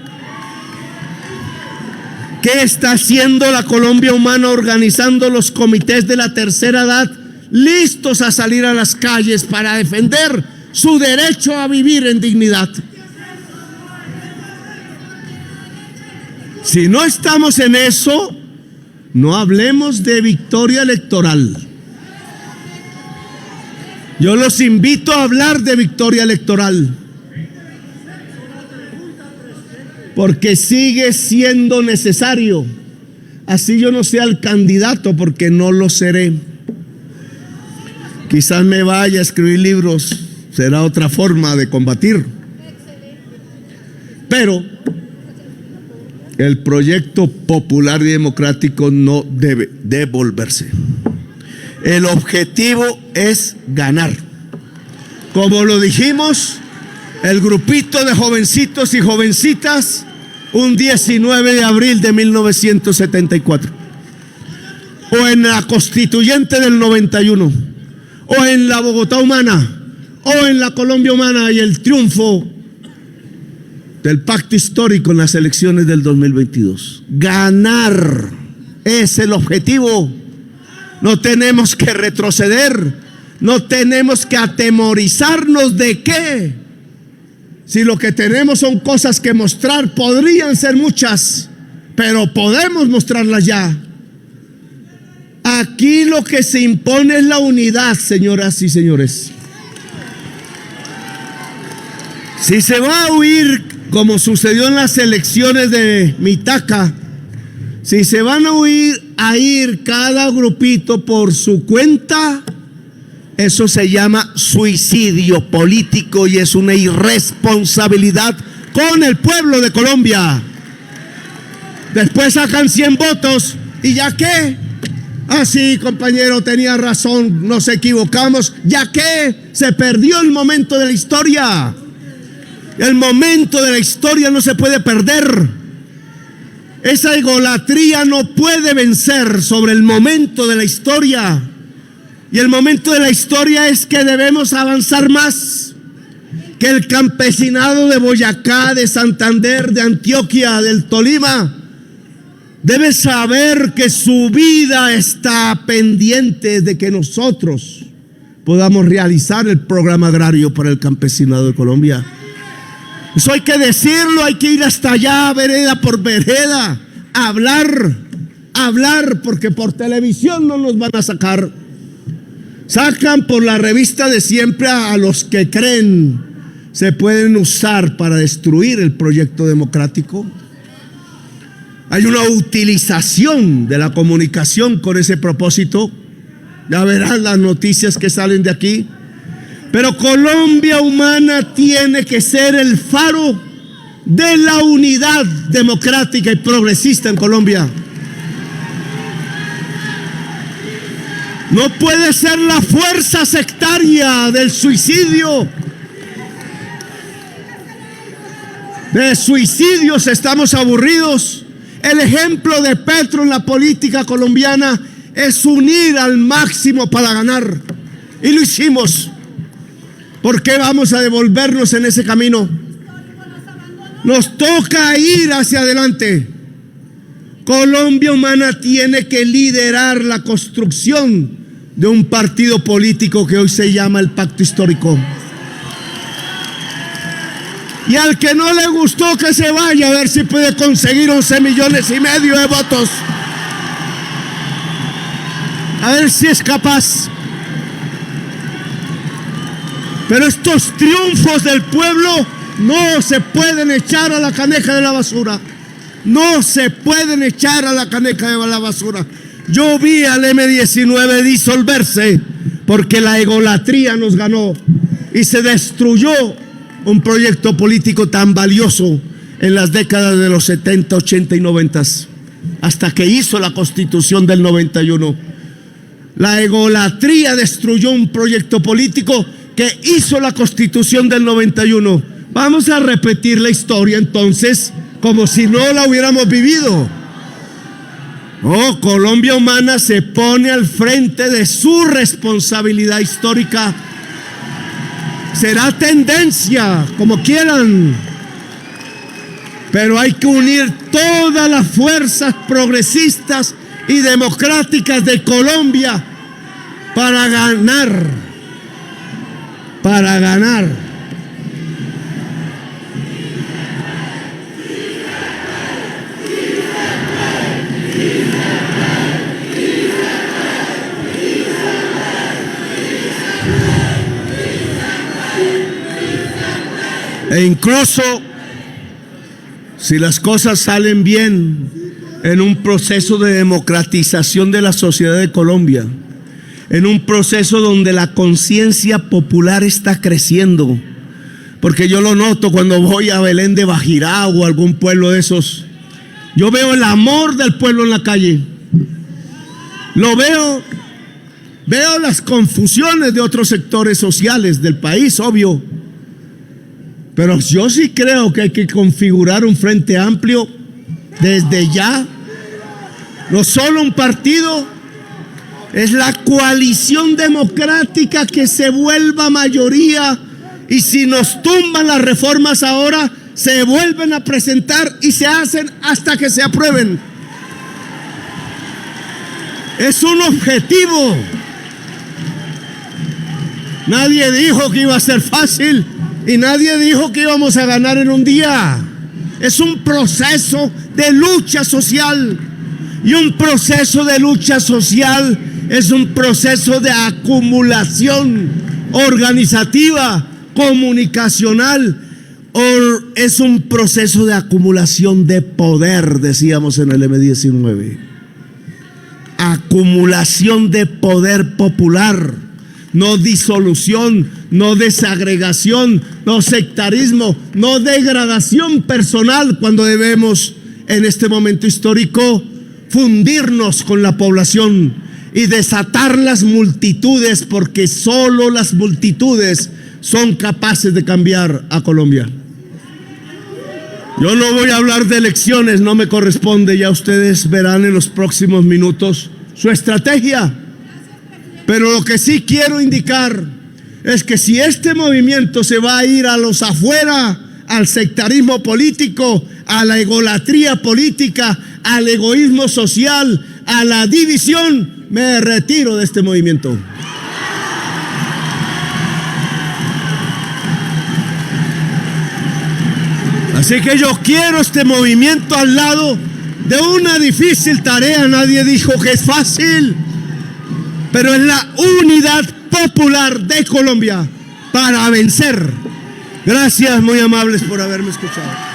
¿Qué está haciendo la Colombia Humana organizando los comités de la tercera edad, listos a salir a las calles para defender su derecho a vivir en dignidad? Si no estamos en eso, no hablemos de victoria electoral. Yo los invito a hablar de victoria electoral, porque sigue siendo necesario. Así yo no sea el candidato, porque no lo seré. Quizás me vaya a escribir libros, será otra forma de combatir. Pero el proyecto popular y democrático no debe devolverse. El objetivo es ganar. Como lo dijimos, el grupito de jovencitos y jovencitas, un 19 de abril de 1974, o en la Constituyente del 91, o en la Bogotá Humana, o en la Colombia Humana, y el triunfo del pacto histórico en las elecciones del 2022. Ganar es el objetivo. No tenemos que retroceder, no tenemos que atemorizarnos de qué. Si lo que tenemos son cosas que mostrar, podrían ser muchas, pero podemos mostrarlas ya. Aquí lo que se impone es la unidad, señoras y señores. Si se va a huir, como sucedió en las elecciones de Mitaca, si se van a ir cada grupito por su cuenta, eso se llama suicidio político y es una irresponsabilidad con el pueblo de Colombia. Después sacan 100 votos y ¿ya qué? Ah, sí, compañero, tenía razón, nos equivocamos. ¿Ya qué? Se perdió el momento de la historia. El momento de la historia no se puede perder. Esa egolatría no puede vencer sobre el momento de la historia. Y el momento de la historia es que debemos avanzar más. Que el campesinado de Boyacá, de Santander, de Antioquia, del Tolima, debe saber que su vida está pendiente de que nosotros podamos realizar el programa agrario para el campesinado de Colombia. Eso hay que decirlo, hay que ir hasta allá, vereda por vereda, hablar, porque por televisión no nos van a sacar. Sacan por la revista de siempre a los que creen se pueden usar para destruir el proyecto democrático. Hay una utilización de la comunicación con ese propósito. Ya verán las noticias que salen de aquí. Pero Colombia Humana tiene que ser el faro de la unidad democrática y progresista en Colombia. No puede ser la fuerza sectaria del suicidio. De suicidios estamos aburridos. El ejemplo de Petro en la política colombiana es unir al máximo para ganar. y lo hicimos. ¿Por qué vamos a devolvernos en ese camino? Nos toca ir hacia adelante. Colombia Humana tiene que liderar la construcción de un partido político que hoy se llama el Pacto Histórico. Y al que no le gustó, que se vaya a ver si puede conseguir 11,5 millones de votos. A ver si es capaz. Pero estos triunfos del pueblo no se pueden echar a la caneca de la basura. No se pueden echar a la caneca de la basura. Yo vi al M-19 disolverse porque la egolatría nos ganó y se destruyó un proyecto político tan valioso en las décadas de los 70, 80 y 90, hasta que hizo la Constitución del 91. La egolatría destruyó un proyecto político que hizo la Constitución del 91. Vamos a repetir la historia entonces como si no la hubiéramos vivido. Oh, Colombia Humana se pone al frente de su responsabilidad histórica. Será tendencia, como quieran, pero hay que unir todas las fuerzas progresistas y democráticas de Colombia para ganar. Para ganar. E incluso si las cosas salen bien en un proceso de democratización de la sociedad de Colombia, en un proceso donde la conciencia popular está creciendo, porque yo lo noto cuando voy a Belén de Bajirá o algún pueblo de esos, yo veo el amor del pueblo en la calle, lo veo las confusiones de otros sectores sociales del país, obvio, pero yo sí creo que hay que configurar un frente amplio desde ya, no solo un partido. Es la coalición democrática que se vuelva mayoría, y si nos tumban las reformas ahora, se vuelven a presentar y se hacen hasta que se aprueben. Es un objetivo. Nadie dijo que iba a ser fácil y nadie dijo que íbamos a ganar en un día. Es un proceso de lucha social, y un proceso de lucha social es un proceso de acumulación organizativa, comunicacional, o es un proceso de acumulación de poder, decíamos en el M-19. Acumulación de poder popular, no disolución, no desagregación, no sectarismo, no degradación personal, cuando debemos en este momento histórico fundirnos con la población y desatar las multitudes, porque solo las multitudes son capaces de cambiar a Colombia. Yo no voy a hablar de elecciones, no me corresponde, ya ustedes verán en los próximos minutos su estrategia. Pero lo que sí quiero indicar es que si este movimiento se va a ir a los afuera, al sectarismo político, a la egolatría política, al egoísmo social, a la división, me retiro de este movimiento. Así que yo quiero este movimiento al lado de una difícil tarea. Nadie dijo que es fácil, pero es la unidad popular de Colombia para vencer. Gracias, muy amables, por haberme escuchado.